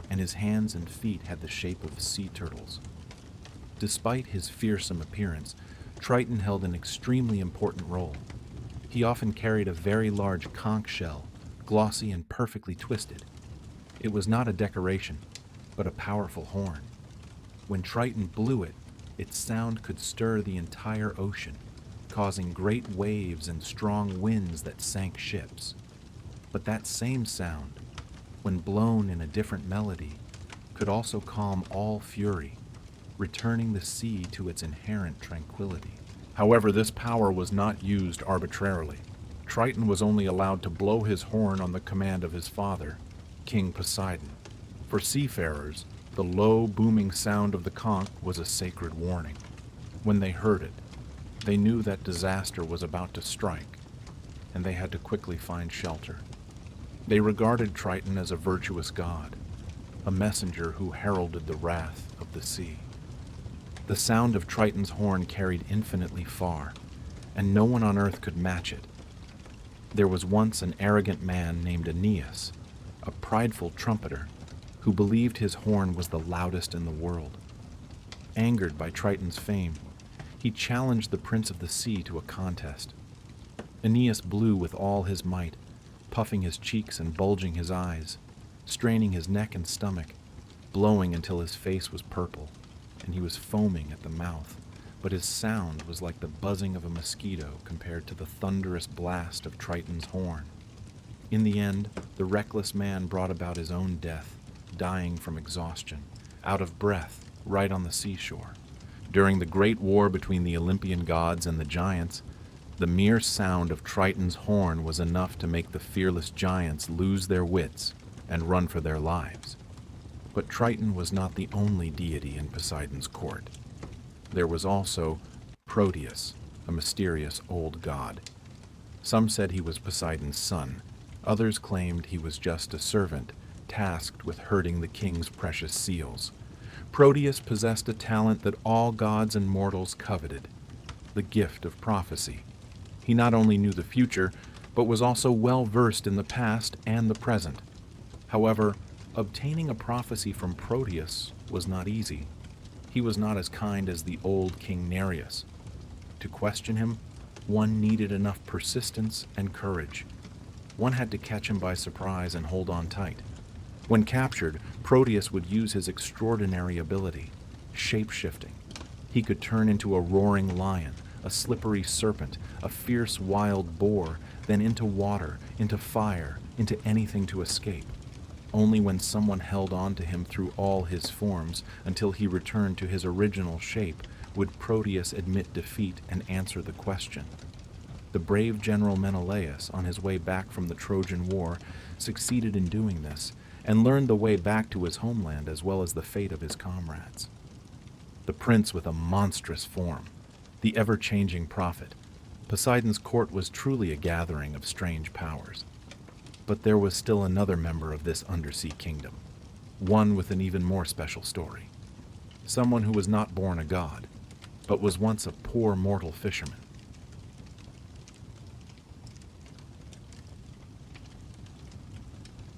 and his hands and feet had the shape of sea turtles. Despite his fearsome appearance, Triton held an extremely important role. He often carried a very large conch shell, glossy and perfectly twisted. It was not a decoration, but a powerful horn. When Triton blew it, its sound could stir the entire ocean, causing great waves and strong winds that sank ships. But that same sound, when blown in a different melody, could also calm all fury, returning the sea to its inherent tranquility. However, this power was not used arbitrarily. Triton was only allowed to blow his horn on the command of his father, King Poseidon. For seafarers, the low, booming sound of the conch was a sacred warning. When they heard it, they knew that disaster was about to strike, and they had to quickly find shelter. They regarded Triton as a virtuous god, a messenger who heralded the wrath of the sea. The sound of Triton's horn carried infinitely far, and no one on earth could match it. There was once an arrogant man named Aeneas, a prideful trumpeter, who believed his horn was the loudest in the world. Angered by Triton's fame, he challenged the Prince of the Sea to a contest. Aeneas blew with all his might, puffing his cheeks and bulging his eyes, straining his neck and stomach, blowing until his face was purple, and he was foaming at the mouth, but his sound was like the buzzing of a mosquito compared to the thunderous blast of Triton's horn. In the end, the reckless man brought about his own death, dying from exhaustion, out of breath, right on the seashore. During the great war between the Olympian gods and the giants, the mere sound of Triton's horn was enough to make the fearless giants lose their wits and run for their lives. But Triton was not the only deity in Poseidon's court. There was also Prometheus, a mysterious old god. Some said he was Poseidon's son. Others claimed he was just a servant tasked with herding the king's precious seals. Prometheus possessed a talent that all gods and mortals coveted, the gift of prophecy. He not only knew the future, but was also well versed in the past and the present. However, obtaining a prophecy from Prometheus was not easy. He was not as kind as the old King Nereus. To question him, one needed enough persistence and courage. One had to catch him by surprise and hold on tight. When captured, Prometheus would use his extraordinary ability, shape-shifting. He could turn into a roaring lion, a slippery serpent, a fierce wild boar, then into water, into fire, into anything to escape. Only when someone held on to him through all his forms until he returned to his original shape would Prometheus admit defeat and answer the question. The brave general Menelaus, on his way back from the Trojan War, succeeded in doing this and learned the way back to his homeland as well as the fate of his comrades. The prince with a monstrous form, the ever-changing prophet, Poseidon's court was truly a gathering of strange powers. But there was still another member of this undersea kingdom, one with an even more special story. Someone who was not born a god, but was once a poor mortal fisherman.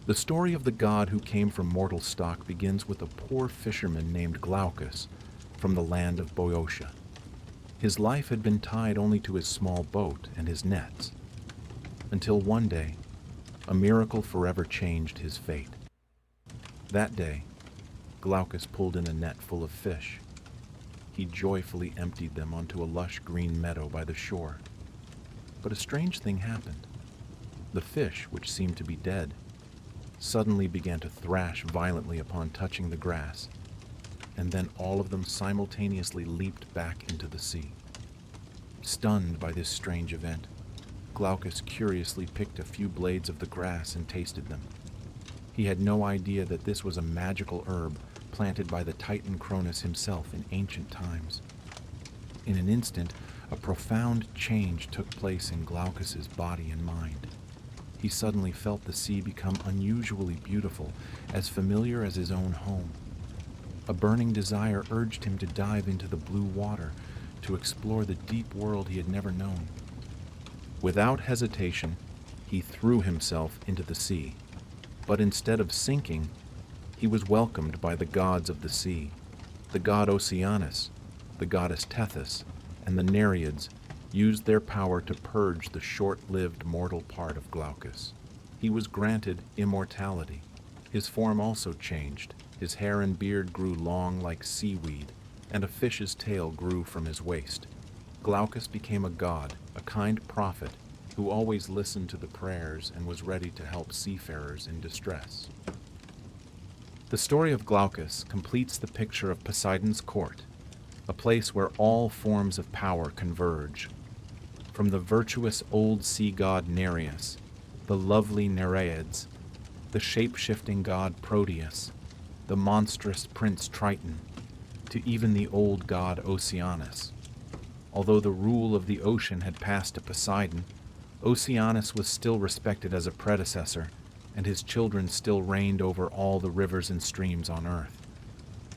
The story of the god who came from mortal stock begins with a poor fisherman named Glaucus from the land of Boeotia. His life had been tied only to his small boat and his nets, until one day, a miracle forever changed his fate. That day, Glaucus pulled in a net full of fish. He joyfully emptied them onto a lush green meadow by the shore. But a strange thing happened. The fish, which seemed to be dead, suddenly began to thrash violently upon touching the grass, and then all of them simultaneously leaped back into the sea. Stunned by this strange event, Glaucus curiously picked a few blades of the grass and tasted them. He had no idea that this was a magical herb planted by the Titan Cronus himself in ancient times. In an instant, a profound change took place in Glaucus's body and mind. He suddenly felt the sea become unusually beautiful, as familiar as his own home. A burning desire urged him to dive into the blue water, to explore the deep world he had never known. Without hesitation, he threw himself into the sea. But instead of sinking, he was welcomed by the gods of the sea, the god Oceanus, the goddess Tethys, and the Nereids used their power to purge the short-lived mortal part of Glaucus. He was granted immortality. His form also changed. His hair and beard grew long like seaweed, and a fish's tail grew from his waist. Glaucus became a god, a kind prophet, who always listened to the prayers and was ready to help seafarers in distress. The story of Glaucus completes the picture of Poseidon's court, a place where all forms of power converge. From the virtuous old sea god Nereus, the lovely Nereids, the shape-shifting god Proteus, the monstrous prince Triton, to even the old god Oceanus. Although the rule of the ocean had passed to Poseidon, Oceanus was still respected as a predecessor, and his children still reigned over all the rivers and streams on earth.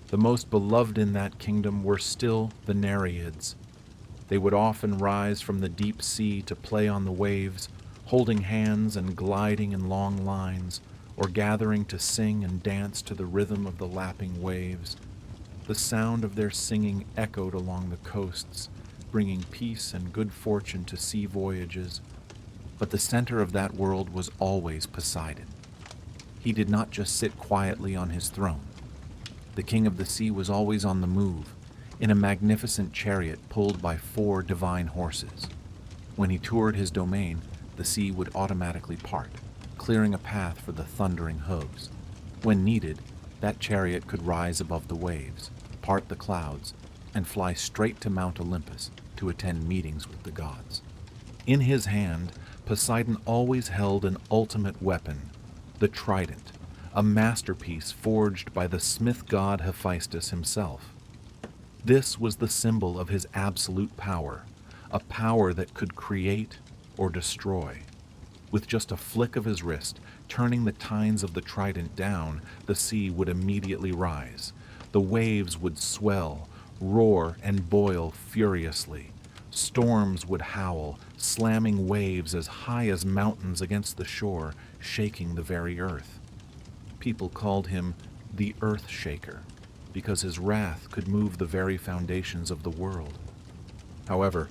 The most beloved in that kingdom were still the Nereids. They would often rise from the deep sea to play on the waves, holding hands and gliding in long lines, or gathering to sing and dance to the rhythm of the lapping waves. The sound of their singing echoed along the coasts, bringing peace and good fortune to sea voyages. But the center of that world was always Poseidon. He did not just sit quietly on his throne. The king of the sea was always on the move, in a magnificent chariot pulled by 4 divine horses. When he toured his domain, the sea would automatically part, clearing a path for the thundering hooves. When needed, that chariot could rise above the waves, part the clouds, and fly straight to Mount Olympus to attend meetings with the gods. In his hand, Poseidon always held an ultimate weapon, the trident, a masterpiece forged by the smith god Hephaestus himself. This was the symbol of his absolute power, a power that could create or destroy. With just a flick of his wrist, turning the tines of the trident down, the sea would immediately rise. The waves would swell, roar, and boil furiously. Storms would howl, slamming waves as high as mountains against the shore, shaking the very earth. People called him the Earth Shaker, because his wrath could move the very foundations of the world. However,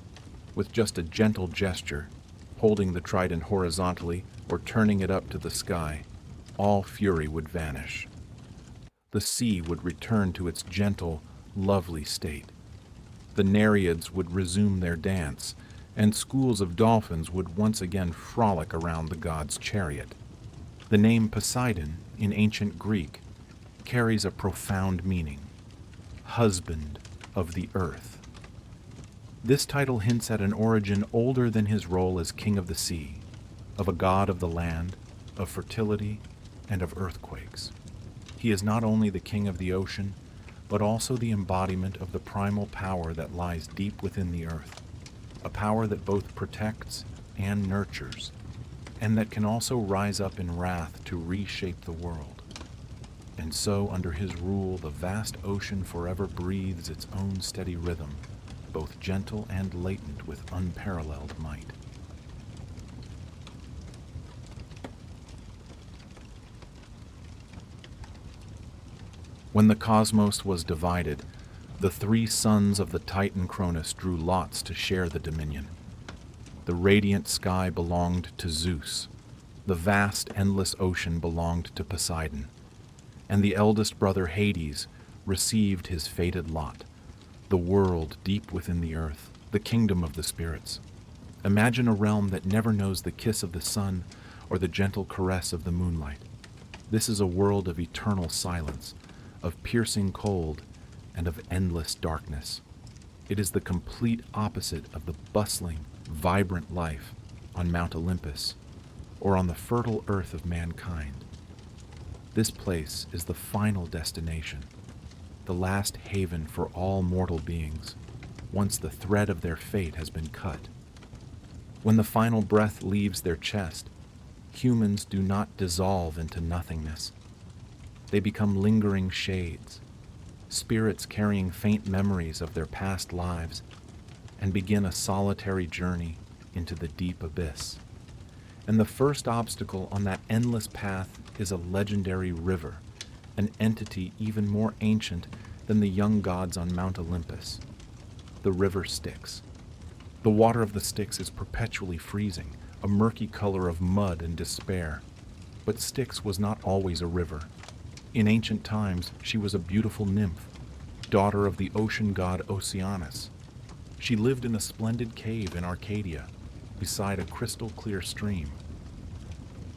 with just a gentle gesture, holding the trident horizontally or turning it up to the sky, all fury would vanish. The sea would return to its gentle, lovely state. The Nereids would resume their dance, and schools of dolphins would once again frolic around the god's chariot. The name Poseidon, in ancient Greek, carries a profound meaning: husband of the earth. This title hints at an origin older than his role as king of the sea, of a god of the land, of fertility, and of earthquakes. He is not only the king of the ocean, but also the embodiment of the primal power that lies deep within the earth, a power that both protects and nurtures, and that can also rise up in wrath to reshape the world. And so, under his rule, the vast ocean forever breathes its own steady rhythm, both gentle and latent with unparalleled might. When the cosmos was divided, the three sons of the Titan Cronus drew lots to share the dominion. The radiant sky belonged to Zeus, the vast, endless ocean belonged to Poseidon, and the eldest brother Hades received his fated lot, the world deep within the earth, the kingdom of the spirits. Imagine a realm that never knows the kiss of the sun or the gentle caress of the moonlight. This is a world of eternal silence, of piercing cold, and of endless darkness. It is the complete opposite of the bustling, vibrant life on Mount Olympus or on the fertile earth of mankind. This place is the final destination, the last haven for all mortal beings, once the thread of their fate has been cut. When the final breath leaves their chest, humans do not dissolve into nothingness. They become lingering shades, spirits carrying faint memories of their past lives, and begin a solitary journey into the deep abyss. And the first obstacle on that endless path is a legendary river, an entity even more ancient than the young gods on Mount Olympus. The river Styx. The water of the Styx is perpetually freezing, a murky color of mud and despair. But Styx was not always a river. In ancient times, she was a beautiful nymph, daughter of the ocean god Oceanus. She lived in a splendid cave in Arcadia, beside a crystal-clear stream.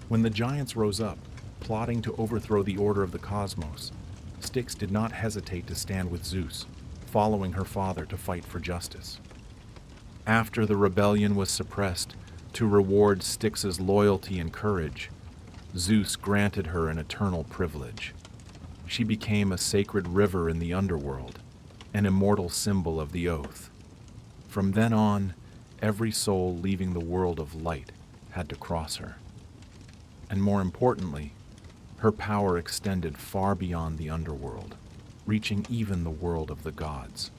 When the giants rose up, plotting to overthrow the order of the cosmos, Styx did not hesitate to stand with Zeus, following her father to fight for justice. After the rebellion was suppressed, to reward Styx's loyalty and courage, Zeus granted her an eternal privilege. She became a sacred river in the underworld, an immortal symbol of the oath. From then on, every soul leaving the world of light had to cross her. And more importantly, her power extended far beyond the underworld, reaching even the world of the gods.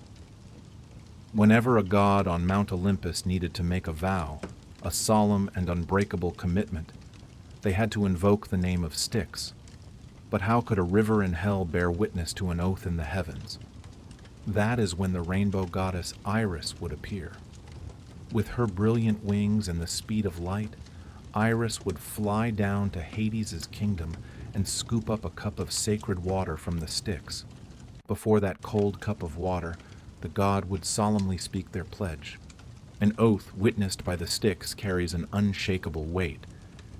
Whenever a god on Mount Olympus needed to make a vow, a solemn and unbreakable commitment, they had to invoke the name of Styx. But how could a river in hell bear witness to an oath in the heavens? That is when the rainbow goddess Iris would appear. With her brilliant wings and the speed of light, Iris would fly down to Hades' kingdom and scoop up a cup of sacred water from the Styx. Before that cold cup of water, the god would solemnly speak their pledge. An oath witnessed by the Styx carries an unshakable weight.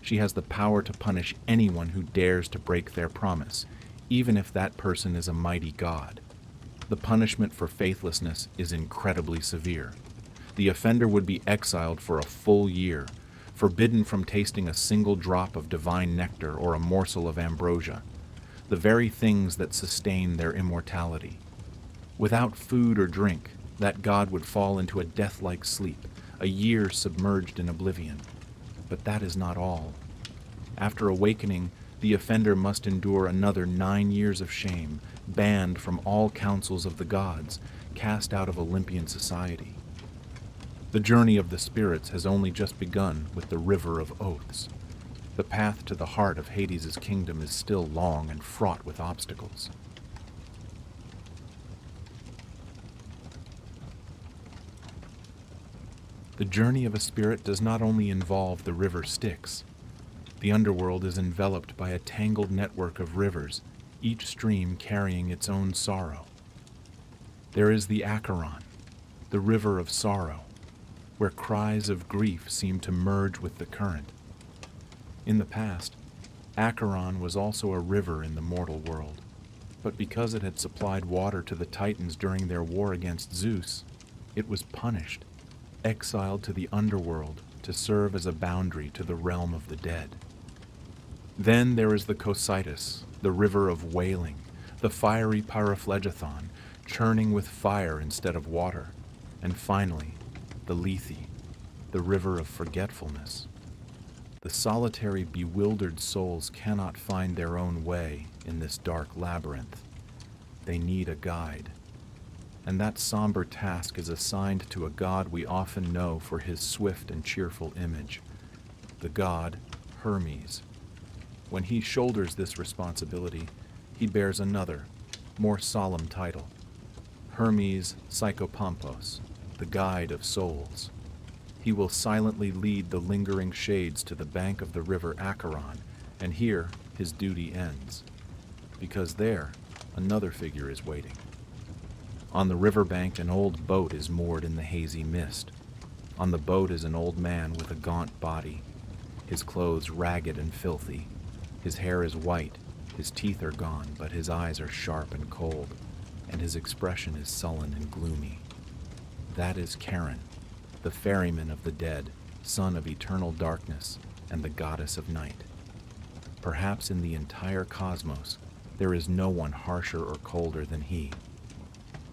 She has the power to punish anyone who dares to break their promise, even if that person is a mighty god. The punishment for faithlessness is incredibly severe. The offender would be exiled for a full year, forbidden from tasting a single drop of divine nectar or a morsel of ambrosia, the very things that sustain their immortality. Without food or drink, that god would fall into a death-like sleep, a year submerged in oblivion. But that is not all. After awakening, the offender must endure another 9 years of shame, banned from all councils of the gods, cast out of Olympian society. The journey of the spirits has only just begun with the River of Oaths. The path to the heart of Hades' kingdom is still long and fraught with obstacles. The journey of a spirit does not only involve the river Styx. The underworld is enveloped by a tangled network of rivers, each stream carrying its own sorrow. There is the Acheron, the river of sorrow, where cries of grief seem to merge with the current. In the past, Acheron was also a river in the mortal world, but because it had supplied water to the Titans during their war against Zeus, it was punished, exiled to the underworld to serve as a boundary to the realm of the dead. Then there is the Cocytus, the river of wailing, the fiery Pyriphlegethon, churning with fire instead of water, and finally, the Lethe, the river of forgetfulness. The solitary, bewildered souls cannot find their own way in this dark labyrinth. They need a guide. And that somber task is assigned to a god we often know for his swift and cheerful image, the god Hermes. When he shoulders this responsibility, he bears another, more solemn title: Hermes Psychopompos, the guide of souls. He will silently lead the lingering shades to the bank of the river Acheron, and here his duty ends, because there another figure is waiting. On the riverbank an old boat is moored in the hazy mist. On the boat is an old man with a gaunt body, his clothes ragged and filthy. His hair is white, his teeth are gone, but his eyes are sharp and cold, and his expression is sullen and gloomy. That is Charon, the ferryman of the dead, son of eternal darkness and the goddess of night. Perhaps in the entire cosmos, there is no one harsher or colder than he.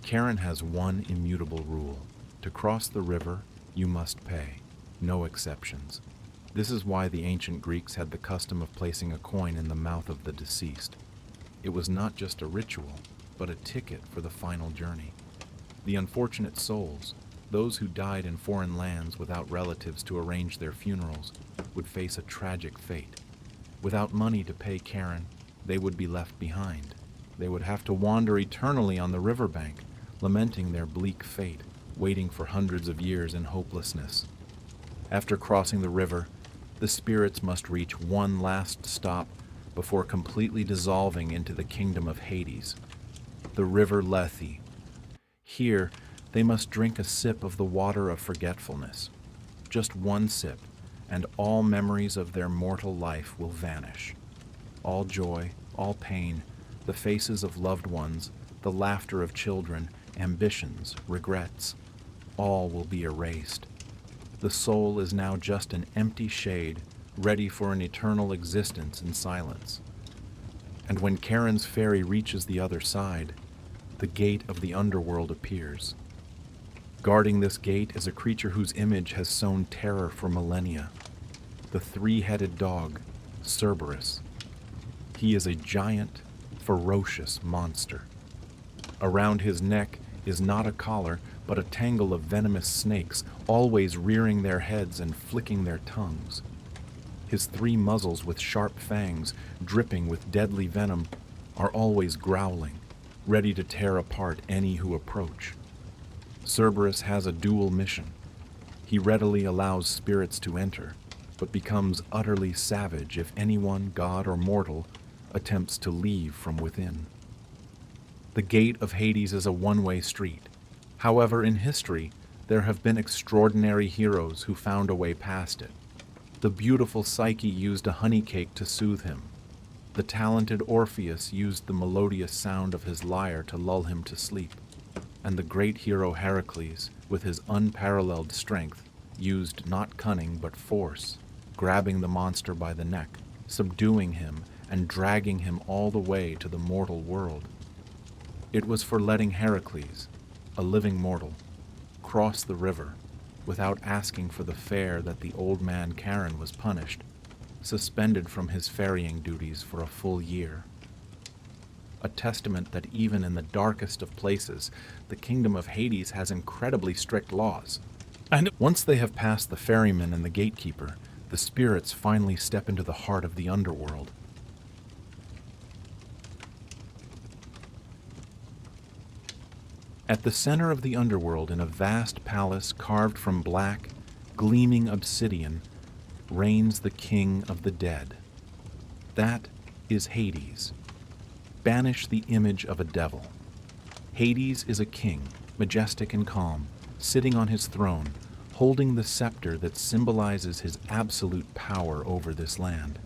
Charon has one immutable rule: to cross the river, you must pay, no exceptions. This is why the ancient Greeks had the custom of placing a coin in the mouth of the deceased. It was not just a ritual, but a ticket for the final journey. The unfortunate souls, those who died in foreign lands without relatives to arrange their funerals, would face a tragic fate. Without money to pay Charon, they would be left behind. They would have to wander eternally on the riverbank, lamenting their bleak fate, waiting for hundreds of years in hopelessness. After crossing the river, the spirits must reach one last stop before completely dissolving into the kingdom of Hades, the river Lethe. Here, they must drink a sip of the water of forgetfulness. Just one sip, and all memories of their mortal life will vanish. All joy, all pain, the faces of loved ones, the laughter of children, ambitions, regrets, all will be erased. The soul is now just an empty shade, ready for an eternal existence in silence. And when Charon's ferry reaches the other side, the gate of the underworld appears. Guarding this gate is a creature whose image has sown terror for millennia: the three-headed dog, Cerberus. He is a giant, ferocious monster. Around his neck is not a collar, but a tangle of venomous snakes, always rearing their heads and flicking their tongues. His three muzzles with sharp fangs, dripping with deadly venom, are always growling, ready to tear apart any who approach. Cerberus has a dual mission. He readily allows spirits to enter, but becomes utterly savage if anyone, god or mortal, attempts to leave from within. The gate of Hades is a one-way street. However, in history, there have been extraordinary heroes who found a way past it. The beautiful Psyche used a honey cake to soothe him. The talented Orpheus used the melodious sound of his lyre to lull him to sleep. And the great hero Heracles, with his unparalleled strength, used not cunning but force, grabbing the monster by the neck, subduing him, and dragging him all the way to the mortal world. It was for letting Heracles, a living mortal, cross the river without asking for the fare that the old man Charon was punished, suspended from his ferrying duties for a full year. A testament that even in the darkest of places, the kingdom of Hades has incredibly strict laws. And once they have passed the ferryman and the gatekeeper, the spirits finally step into the heart of the underworld. At the center of the underworld, in a vast palace carved from black, gleaming obsidian, reigns the king of the dead. That is Hades. Banish the image of a devil. Hades is a king, majestic and calm, sitting on his throne, holding the scepter that symbolizes his absolute power over this land.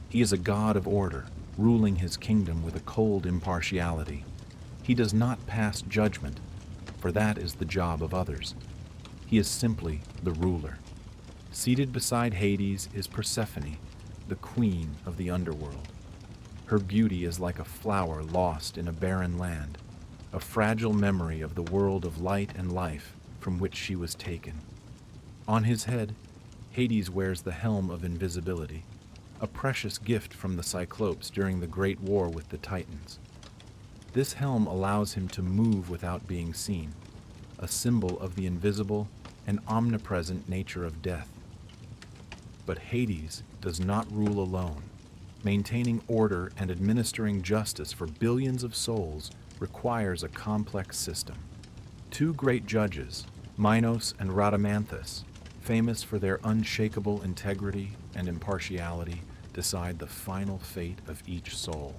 He is a god of order, ruling his kingdom with a cold impartiality. He does not pass judgment, for that is the job of others. He is simply the ruler. Seated beside Hades is Persephone, the queen of the underworld. Her beauty is like a flower lost in a barren land, a fragile memory of the world of light and life from which she was taken. On his head, Hades wears the helm of invisibility, a precious gift from the Cyclopes during the Great War with the Titans. This helm allows him to move without being seen, a symbol of the invisible and omnipresent nature of death. But Hades does not rule alone. Maintaining order and administering justice for billions of souls, requires a complex system. Two great judges, Minos and Rhadamanthus, famous for their unshakable integrity and impartiality, decide the final fate of each soul.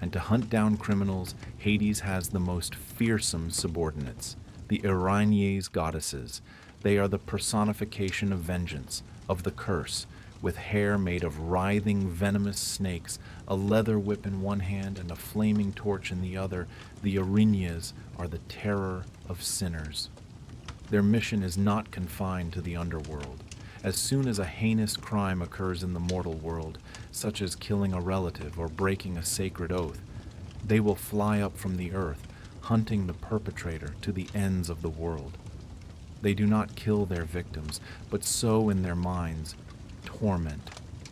And to hunt down criminals, Hades has the most fearsome subordinates, the Erinyes goddesses. They are the personification of vengeance, of the curse, with hair made of writhing, venomous snakes, a leather whip in one hand and a flaming torch in the other. The Erinyes are the terror of sinners. Their mission is not confined to the underworld. As soon as a heinous crime occurs in the mortal world, such as killing a relative or breaking a sacred oath, they will fly up from the earth, hunting the perpetrator to the ends of the world. They do not kill their victims, but sow in their minds torment,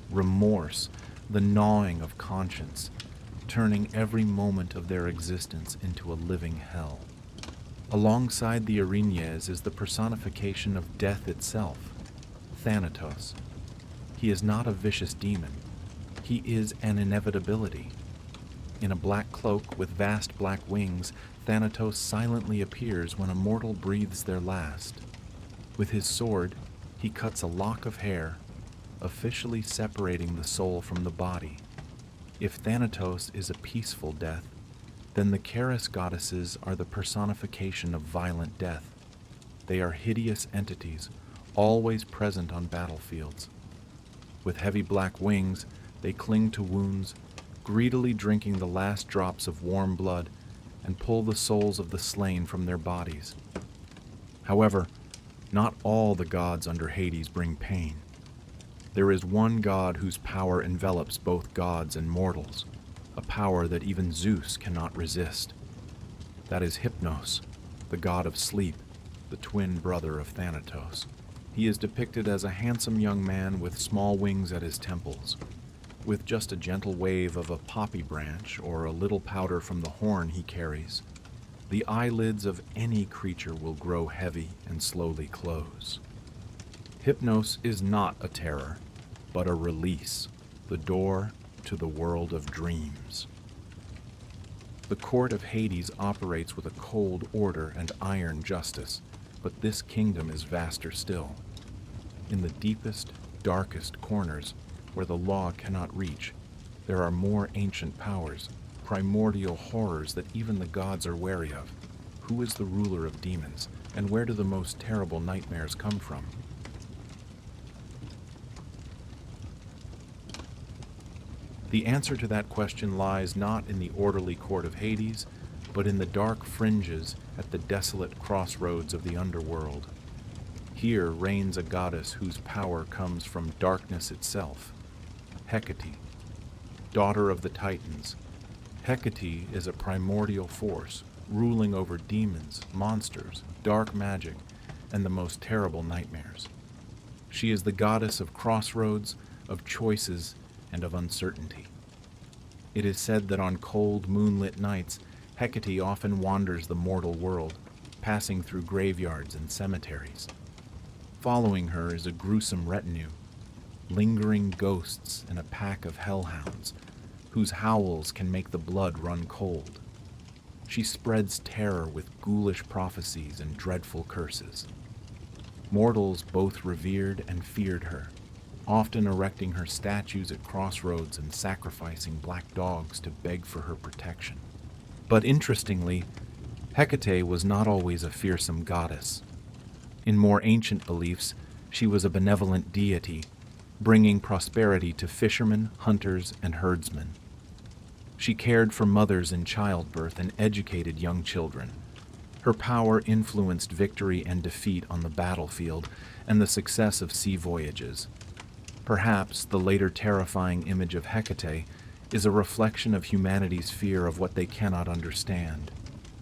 remorse, the gnawing of conscience, turning every moment of their existence into a living hell. Alongside the Erinyes is the personification of death itself, Thanatos. He is not a vicious demon. He is an inevitability. In a black cloak with vast black wings, Thanatos silently appears when a mortal breathes their last. With his sword, he cuts a lock of hair, officially separating the soul from the body. If Thanatos is a peaceful death, then the Charis goddesses are the personification of violent death. They are hideous entities, always present on battlefields. With heavy black wings, they cling to wounds, greedily drinking the last drops of warm blood, and pull the souls of the slain from their bodies. However, not all the gods under Hades bring pain. There is one god whose power envelops both gods and mortals, a power that even Zeus cannot resist. That is Hypnos, the god of sleep, the twin brother of Thanatos. He is depicted as a handsome young man with small wings at his temples. With just a gentle wave of a poppy branch or a little powder from the horn he carries, the eyelids of any creature will grow heavy and slowly close. Hypnos is not a terror, but a release, the door to the world of dreams. The court of Hades operates with a cold order and iron justice, but this kingdom is vaster still. In the deepest, darkest corners, where the law cannot reach, there are more ancient powers, primordial horrors that even the gods are wary of. Who is the ruler of demons, and where do the most terrible nightmares come from? The answer to that question lies not in the orderly court of Hades, but in the dark fringes at the desolate crossroads of the underworld. Here reigns a goddess whose power comes from darkness itself, Hecate, daughter of the Titans. Hecate is a primordial force, ruling over demons, monsters, dark magic, and the most terrible nightmares. She is the goddess of crossroads, of choices, and of uncertainty. It is said that on cold, moonlit nights, Hecate often wanders the mortal world, passing through graveyards and cemeteries. Following her is a gruesome retinue, lingering ghosts and a pack of hellhounds, whose howls can make the blood run cold. She spreads terror with ghoulish prophecies and dreadful curses. Mortals both revered and feared her, often erecting her statues at crossroads and sacrificing black dogs to beg for her protection. But interestingly, Hecate was not always a fearsome goddess. In more ancient beliefs, she was a benevolent deity, bringing prosperity to fishermen, hunters, and herdsmen. She cared for mothers in childbirth and educated young children. Her power influenced victory and defeat on the battlefield and the success of sea voyages. Perhaps the later terrifying image of Hecate is a reflection of humanity's fear of what they cannot understand: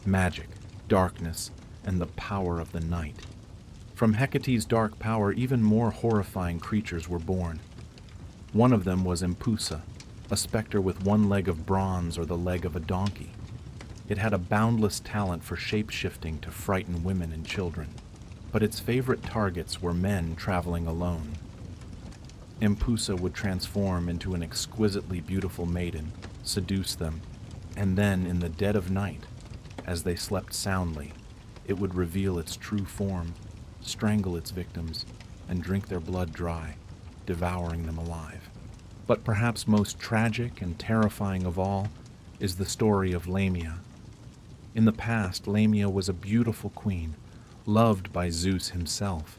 magic, darkness, and the power of the night. From Hecate's dark power, even more horrifying creatures were born. One of them was Empusa, a specter with one leg of bronze or the leg of a donkey. It had a boundless talent for shape-shifting to frighten women and children, but its favorite targets were men traveling alone. Empusa would transform into an exquisitely beautiful maiden, seduce them, and then, in the dead of night, as they slept soundly, it would reveal its true form, strangle its victims, and drink their blood dry, devouring them alive. But perhaps most tragic and terrifying of all is the story of Lamia. In the past, Lamia was a beautiful queen, loved by Zeus himself.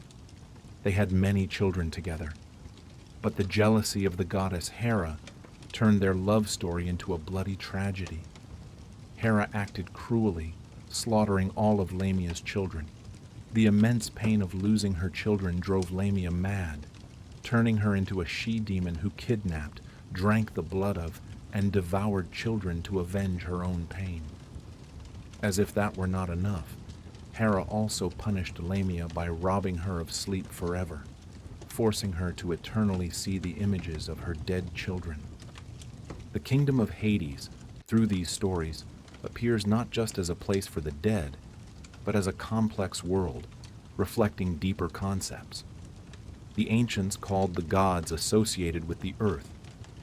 They had many children together. But the jealousy of the goddess Hera turned their love story into a bloody tragedy. Hera acted cruelly, slaughtering all of Lamia's children. The immense pain of losing her children drove Lamia mad, turning her into a she-demon who kidnapped, drank the blood of, and devoured children to avenge her own pain. As if that were not enough, Hera also punished Lamia by robbing her of sleep forever, forcing her to eternally see the images of her dead children. The kingdom of Hades, through these stories, appears not just as a place for the dead, but as a complex world, reflecting deeper concepts. The ancients called the gods associated with the earth,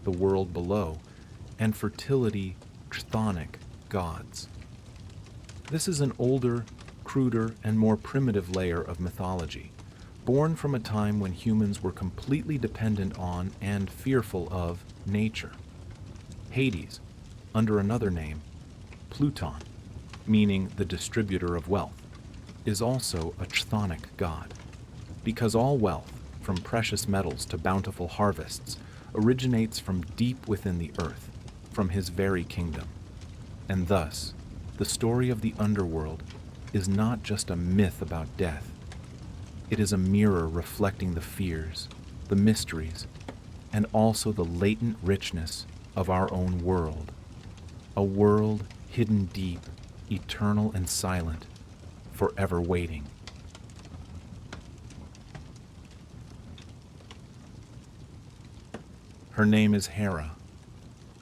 the world below, and fertility chthonic gods. This is an older, cruder, and more primitive layer of mythology, born from a time when humans were completely dependent on and fearful of nature. Hades, under another name, Pluton, meaning the distributor of wealth, is also a chthonic god, because all wealth, from precious metals to bountiful harvests, originates from deep within the earth, from his very kingdom. And thus, the story of the underworld is not just a myth about death. It is a mirror reflecting the fears, the mysteries, and also the latent richness of our own world. A world hidden deep, eternal and silent, forever waiting. Her name is Hera,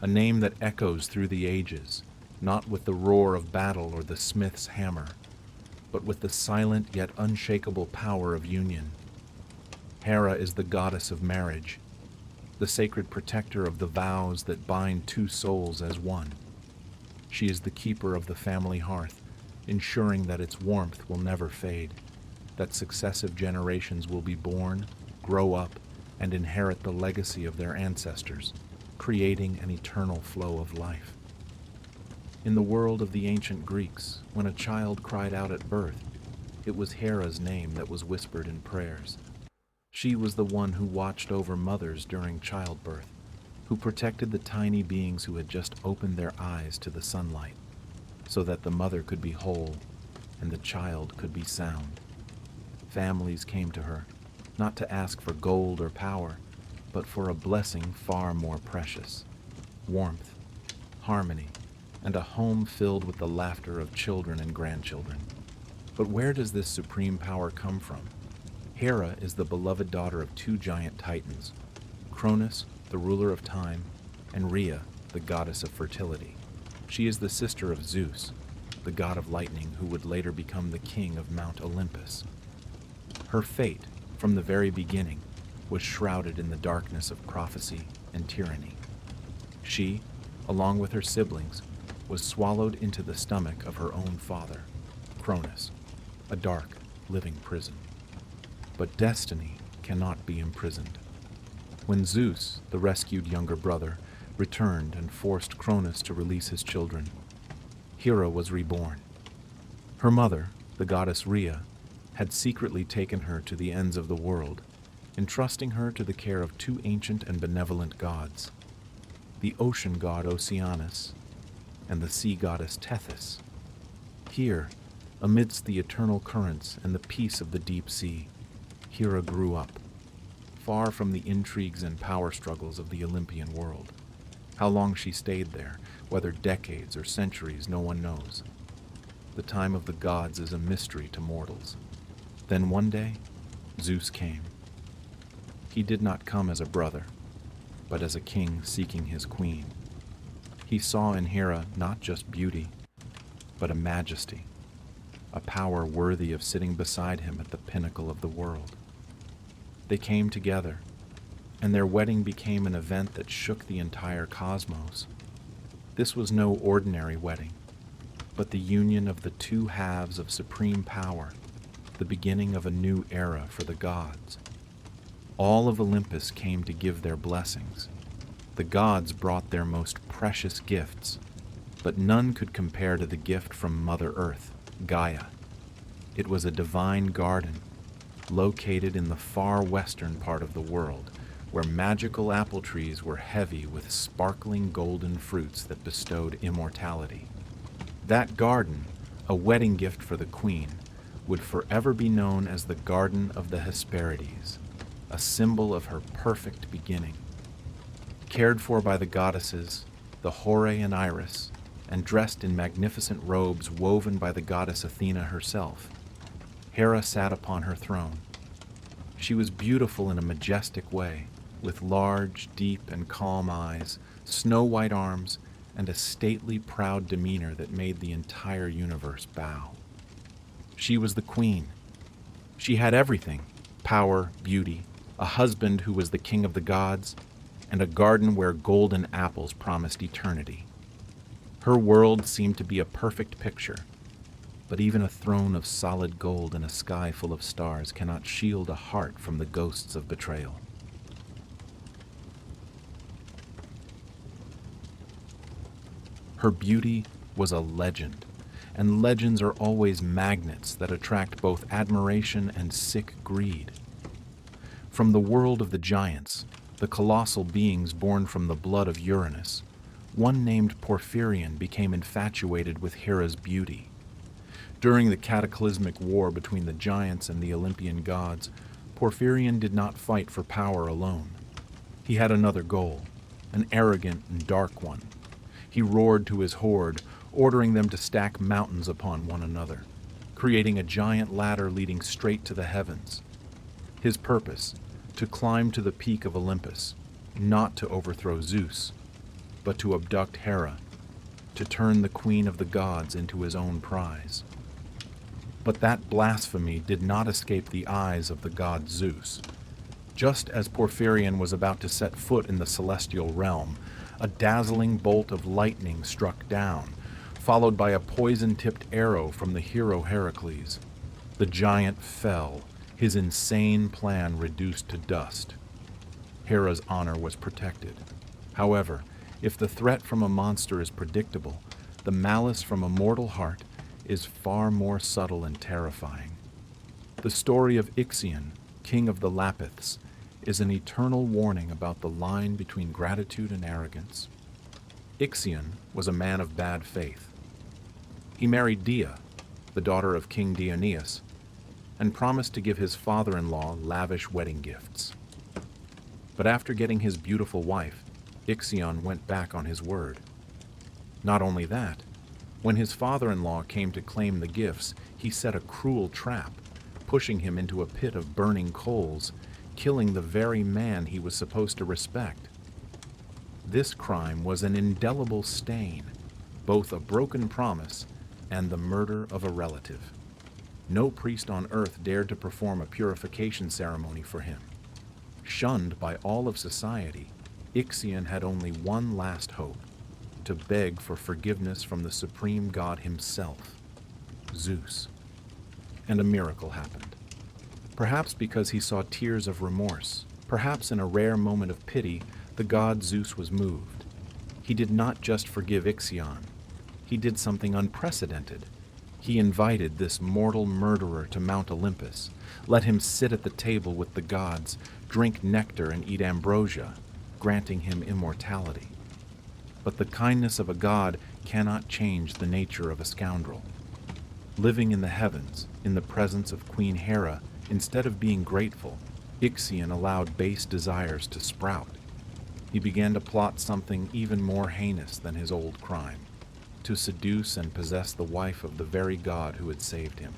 a name that echoes through the ages, not with the roar of battle or the smith's hammer, but with the silent yet unshakable power of union. Hera is the goddess of marriage, the sacred protector of the vows that bind two souls as one. She is the keeper of the family hearth, ensuring that its warmth will never fade, that successive generations will be born, grow up, and inherit the legacy of their ancestors, creating an eternal flow of life. In the world of the ancient Greeks, when a child cried out at birth, it was Hera's name that was whispered in prayers. She was the one who watched over mothers during childbirth, who protected the tiny beings who had just opened their eyes to the sunlight, so that the mother could be whole and the child could be sound. Families came to her, not to ask for gold or power, but for a blessing far more precious: warmth, harmony, and a home filled with the laughter of children and grandchildren. But where does this supreme power come from? Hera is the beloved daughter of two giant titans, Cronus, the ruler of time, and Rhea, the goddess of fertility. She is the sister of Zeus, the god of lightning who would later become the king of Mount Olympus. Her fate, from the very beginning, was shrouded in the darkness of prophecy and tyranny. She, along with her siblings, was swallowed into the stomach of her own father, Cronus, a dark, living prison. But destiny cannot be imprisoned. When Zeus, the rescued younger brother, returned and forced Cronus to release his children, Hera was reborn. Her mother, the goddess Rhea, had secretly taken her to the ends of the world, entrusting her to the care of two ancient and benevolent gods, the ocean god Oceanus and the sea goddess Tethys. Here, amidst the eternal currents and the peace of the deep sea, Hera grew up, far from the intrigues and power struggles of the Olympian world. How long she stayed there, whether decades or centuries, no one knows. The time of the gods is a mystery to mortals. Then one day, Zeus came. He did not come as a brother, but as a king seeking his queen. He saw in Hera not just beauty, but a majesty, a power worthy of sitting beside him at the pinnacle of the world. They came together, and their wedding became an event that shook the entire cosmos. This was no ordinary wedding. but the union of the two halves of supreme power, the beginning of a new era for the gods. All of Olympus came to give their blessings. The gods brought their most precious gifts, but none could compare to the gift from Mother Earth, Gaia. It was a divine garden, located in the far western part of the world, where magical apple trees were heavy with sparkling golden fruits that bestowed immortality. That garden, a wedding gift for the queen, would forever be known as the Garden of the Hesperides, a symbol of her perfect beginning. Cared for by the goddesses, the Hore and Iris, and dressed in magnificent robes woven by the goddess Athena herself, Hera sat upon her throne. She was beautiful in a majestic way, with large, deep, and calm eyes, snow-white arms, and a stately, proud demeanor that made the entire universe bow. She was the queen. She had everything: power, beauty, a husband who was the king of the gods, and a garden where golden apples promised eternity. Her world seemed to be a perfect picture, but even a throne of solid gold and a sky full of stars cannot shield a heart from the ghosts of betrayal. Her beauty was a legend, and legends are always magnets that attract both admiration and sick greed. From the world of the giants, the colossal beings born from the blood of Uranus, one named Porphyrion became infatuated with Hera's beauty. During the cataclysmic war between the giants and the Olympian gods, Porphyrion did not fight for power alone. He had another goal, an arrogant and dark one. He roared to his horde, ordering them to stack mountains upon one another, creating a giant ladder leading straight to the heavens. His purpose, to climb to the peak of Olympus, not to overthrow Zeus, but to abduct Hera, to turn the queen of the gods into his own prize. But that blasphemy did not escape the eyes of the god Zeus. Just as Porphyrion was about to set foot in the celestial realm, a dazzling bolt of lightning struck down, followed by a poison-tipped arrow from the hero Heracles. The giant fell, his insane plan reduced to dust. Hera's honor was protected. However, if the threat from a monster is predictable, the malice from a mortal heart is far more subtle and terrifying. The story of Ixion, king of the Lapiths, is an eternal warning about the line between gratitude and arrogance. Ixion was a man of bad faith. He married Dia, the daughter of King Dioneus, and promised to give his father-in-law lavish wedding gifts. But after getting his beautiful wife, Ixion went back on his word. Not only that, when his father-in-law came to claim the gifts, he set a cruel trap, pushing him into a pit of burning coals, killing the very man he was supposed to respect. This crime was an indelible stain, both a broken promise and the murder of a relative. No priest on earth dared to perform a purification ceremony for him. Shunned by all of society, Ixion had only one last hope: to beg for forgiveness from the supreme god himself, Zeus. And a miracle happened. Perhaps because he saw tears of remorse, perhaps in a rare moment of pity, the god Zeus was moved. He did not just forgive Ixion. He did something unprecedented. He invited this mortal murderer to Mount Olympus, let him sit at the table with the gods, drink nectar and eat ambrosia, granting him immortality. But the kindness of a god cannot change the nature of a scoundrel. Living in the heavens, in the presence of Queen Hera, instead of being grateful, Ixion allowed base desires to sprout. He began to plot something even more heinous than his old crime: to seduce and possess the wife of the very god who had saved him.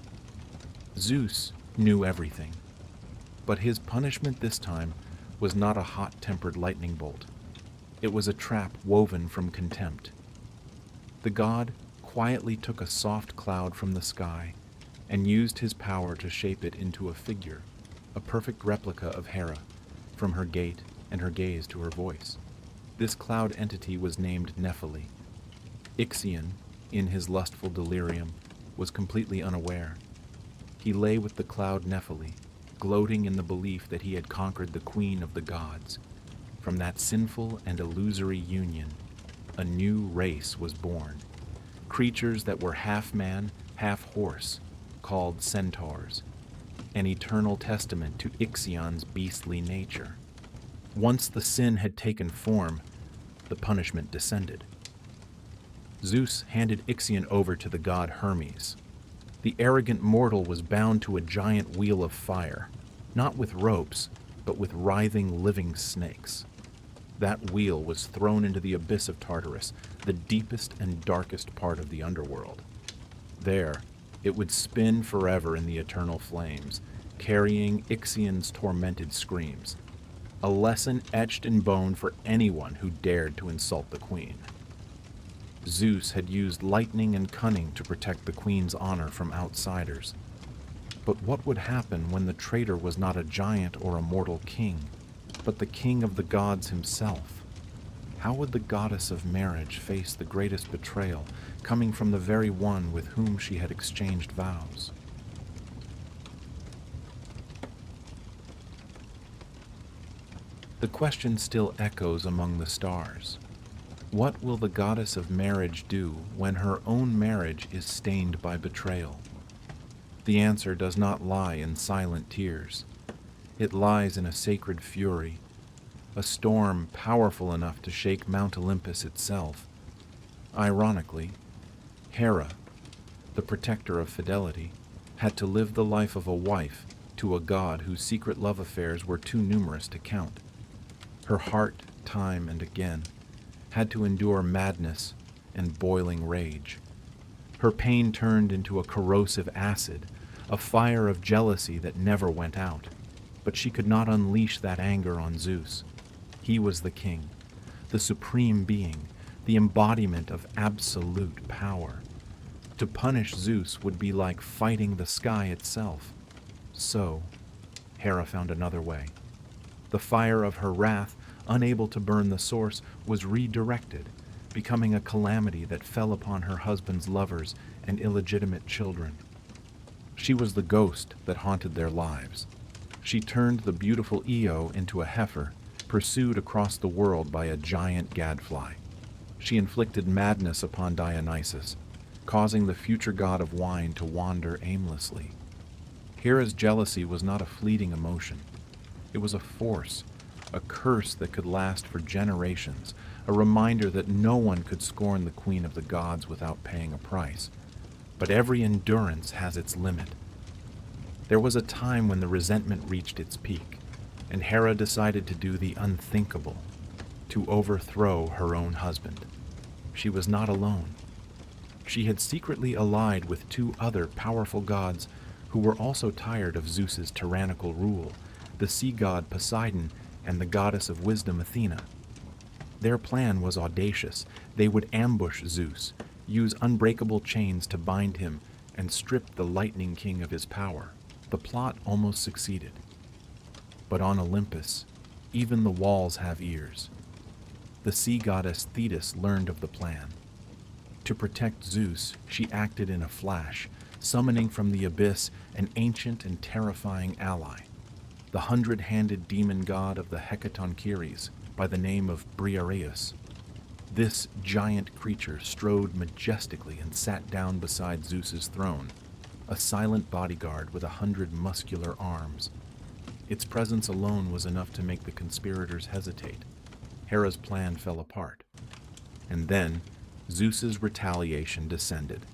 Zeus knew everything, but his punishment this time was not a hot-tempered lightning bolt. It was a trap woven from contempt. The god quietly took a soft cloud from the sky and used his power to shape it into a figure, a perfect replica of Hera, from her gait and her gaze to her voice. This cloud entity was named Nephili. Ixion, in his lustful delirium, was completely unaware. He lay with the cloud Nephili, gloating in the belief that he had conquered the queen of the gods. From that sinful and illusory union, a new race was born. Creatures that were half man, half horse, called centaurs, an eternal testament to Ixion's beastly nature. Once the sin had taken form, the punishment descended. Zeus handed Ixion over to the god Hermes. The arrogant mortal was bound to a giant wheel of fire, not with ropes, but with writhing living snakes. That wheel was thrown into the abyss of Tartarus, the deepest and darkest part of the underworld. There, it would spin forever in the eternal flames, carrying Ixion's tormented screams, a lesson etched in bone for anyone who dared to insult the queen. Zeus had used lightning and cunning to protect the queen's honor from outsiders. But what would happen when the traitor was not a giant or a mortal king, but the king of the gods himself? How would the goddess of marriage face the greatest betrayal, coming from the very one with whom she had exchanged vows? The question still echoes among the stars. What will the goddess of marriage do when her own marriage is stained by betrayal? The answer does not lie in silent tears. It lies in a sacred fury, a storm powerful enough to shake Mount Olympus itself. Ironically, Hera, the protector of fidelity, had to live the life of a wife to a god whose secret love affairs were too numerous to count. Her heart, time and again, had to endure madness and boiling rage. Her pain turned into a corrosive acid, a fire of jealousy that never went out. But she could not unleash that anger on Zeus. He was the king, the supreme being, the embodiment of absolute power. To punish Zeus would be like fighting the sky itself. So, Hera found another way. The fire of her wrath, unable to burn the source, was redirected, becoming a calamity that fell upon her husband's lovers and illegitimate children. She was the ghost that haunted their lives. She turned the beautiful Io into a heifer, pursued across the world by a giant gadfly. She inflicted madness upon Dionysus, causing the future god of wine to wander aimlessly. Hera's jealousy was not a fleeting emotion. It was a force, a curse that could last for generations, a reminder that no one could scorn the queen of the gods without paying a price. But every endurance has its limit. There was a time when the resentment reached its peak, and Hera decided to do the unthinkable, to overthrow her own husband. She was not alone. She had secretly allied with two other powerful gods who were also tired of Zeus's tyrannical rule, the sea god Poseidon and the goddess of wisdom Athena. Their plan was audacious. They would ambush Zeus, use unbreakable chains to bind him, and strip the lightning king of his power. The plot almost succeeded. But on Olympus, even the walls have ears. The sea goddess Thetis learned of the plan. To protect Zeus, she acted in a flash, summoning from the abyss an ancient and terrifying ally, the 100-handed demon god of the Hecatoncheires, by the name of Briareus. This giant creature strode majestically and sat down beside Zeus's throne, a silent bodyguard with 100 muscular arms. Its presence alone was enough to make the conspirators hesitate. Hera's plan fell apart. And then, Zeus's retaliation descended.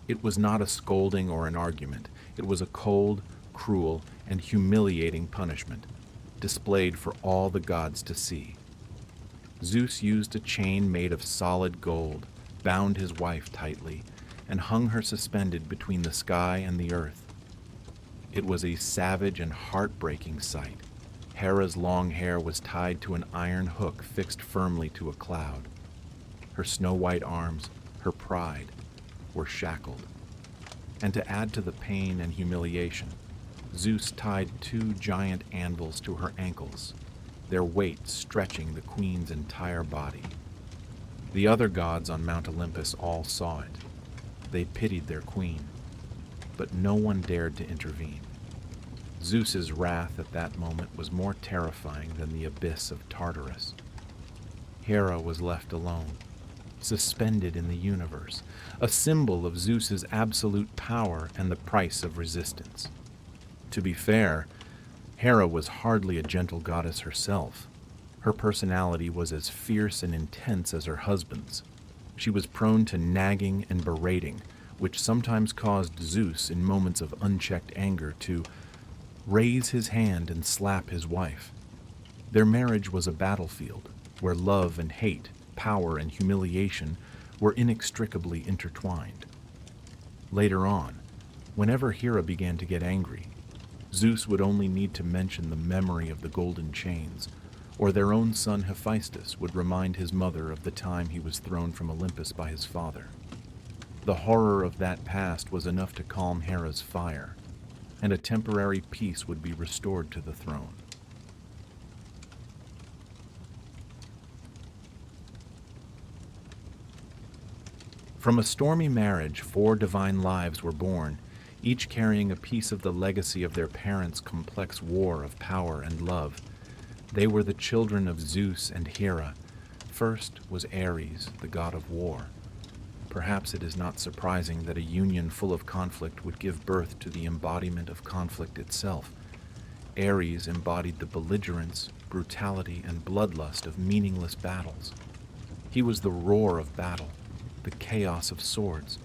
It was not a scolding or an argument. It was a cold, cruel, and humiliating punishment, displayed for all the gods to see. Zeus used a chain made of solid gold, bound his wife tightly, and hung her suspended between the sky and the earth. It was a savage and heartbreaking sight. Hera's long hair was tied to an iron hook fixed firmly to a cloud. Her snow-white arms, her pride, were shackled. And to add to the pain and humiliation, Zeus tied 2 giant anvils to her ankles, their weight stretching the queen's entire body. The other gods on Mount Olympus all saw it. They pitied their queen, but no one dared to intervene. Zeus's wrath at that moment was more terrifying than the abyss of Tartarus. Hera was left alone, suspended in the universe, a symbol of Zeus's absolute power and the price of resistance. To be fair, Hera was hardly a gentle goddess herself. Her personality was as fierce and intense as her husband's. She was prone to nagging and berating, which sometimes caused Zeus, in moments of unchecked anger, to raise his hand and slap his wife. Their marriage was a battlefield where love and hate, power and humiliation were inextricably intertwined. Later on, whenever Hera began to get angry, Zeus would only need to mention the memory of the golden chains, or their own son Hephaestus would remind his mother of the time he was thrown from Olympus by his father. The horror of that past was enough to calm Hera's fire, and a temporary peace would be restored to the throne. From a stormy marriage, 4 divine lives were born, each carrying a piece of the legacy of their parents' complex war of power and love. They were the children of Zeus and Hera. First was Ares, the god of war. Perhaps it is not surprising that a union full of conflict would give birth to the embodiment of conflict itself. Ares embodied the belligerence, brutality, and bloodlust of meaningless battles. He was the roar of battle, the chaos of swords,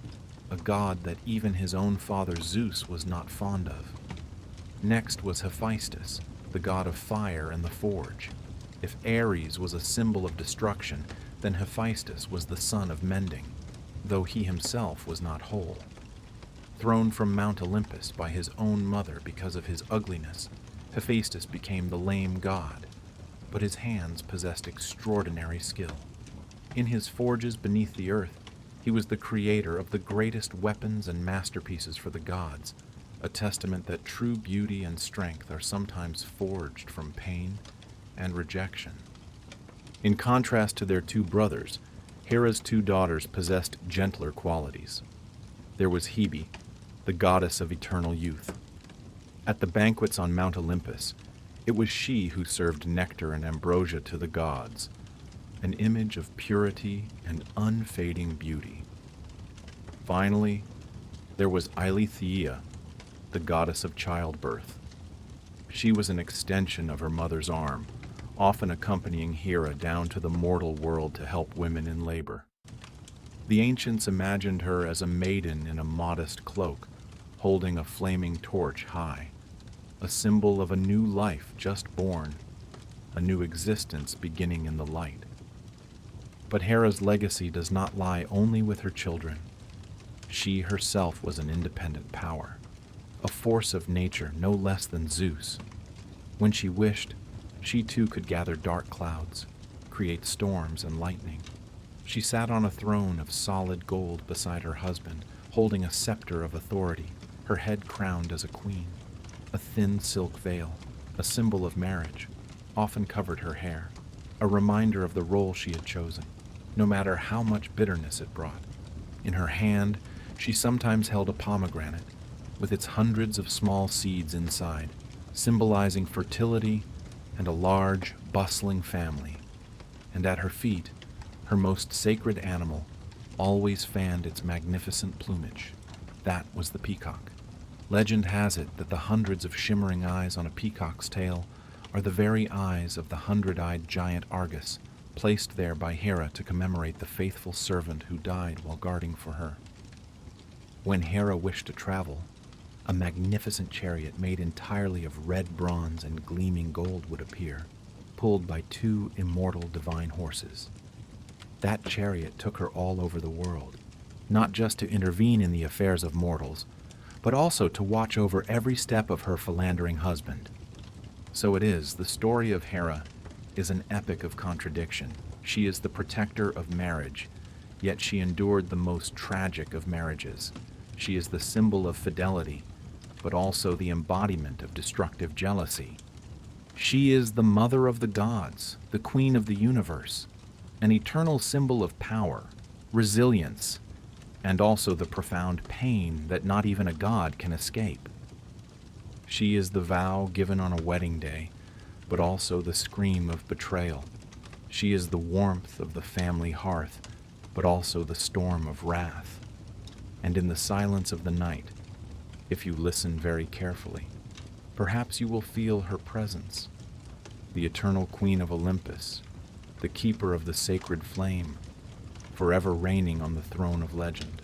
a god that even his own father Zeus was not fond of. Next was Hephaestus, the god of fire and the forge. If Ares was a symbol of destruction, then Hephaestus was the son of mending, though he himself was not whole. Thrown from Mount Olympus by his own mother because of his ugliness, Hephaestus became the lame god, but his hands possessed extraordinary skill. In his forges beneath the earth, he was the creator of the greatest weapons and masterpieces for the gods, a testament that true beauty and strength are sometimes forged from pain and rejection. In contrast to their 2 brothers, Hera's 2 daughters possessed gentler qualities. There was Hebe, the goddess of eternal youth. At the banquets on Mount Olympus, it was she who served nectar and ambrosia to the gods, an image of purity and unfading beauty. Finally, there was Eileithyia, the goddess of childbirth. She was an extension of her mother's arm, often accompanying Hera down to the mortal world to help women in labor. The ancients imagined her as a maiden in a modest cloak, holding a flaming torch high, a symbol of a new life just born, a new existence beginning in the light. But Hera's legacy does not lie only with her children. She herself was an independent power, a force of nature no less than Zeus. When she wished, she too could gather dark clouds, create storms and lightning. She sat on a throne of solid gold beside her husband, holding a scepter of authority, her head crowned as a queen. A thin silk veil, a symbol of marriage, often covered her hair, a reminder of the role she had chosen, no matter how much bitterness it brought. In her hand, she sometimes held a pomegranate, with its hundreds of small seeds inside, symbolizing fertility and a large, bustling family. And at her feet, her most sacred animal always fanned its magnificent plumage. That was the peacock. Legend has it that the hundreds of shimmering eyes on a peacock's tail are the very eyes of the 100-eyed giant Argus, placed there by Hera to commemorate the faithful servant who died while guarding for her. When Hera wished to travel, a magnificent chariot made entirely of red bronze and gleaming gold would appear, pulled by 2 immortal divine horses. That chariot took her all over the world, not just to intervene in the affairs of mortals, but also to watch over every step of her philandering husband. So it is, the story of Hera is an epic of contradiction. She is the protector of marriage, yet she endured the most tragic of marriages. She is the symbol of fidelity, but also the embodiment of destructive jealousy. She is the mother of the gods, the queen of the universe, an eternal symbol of power, resilience, and also the profound pain that not even a god can escape. She is the vow given on a wedding day, but also the scream of betrayal. She is the warmth of the family hearth, but also the storm of wrath. And in the silence of the night, if you listen very carefully, perhaps you will feel her presence, the eternal queen of Olympus, the keeper of the sacred flame, forever reigning on the throne of legend.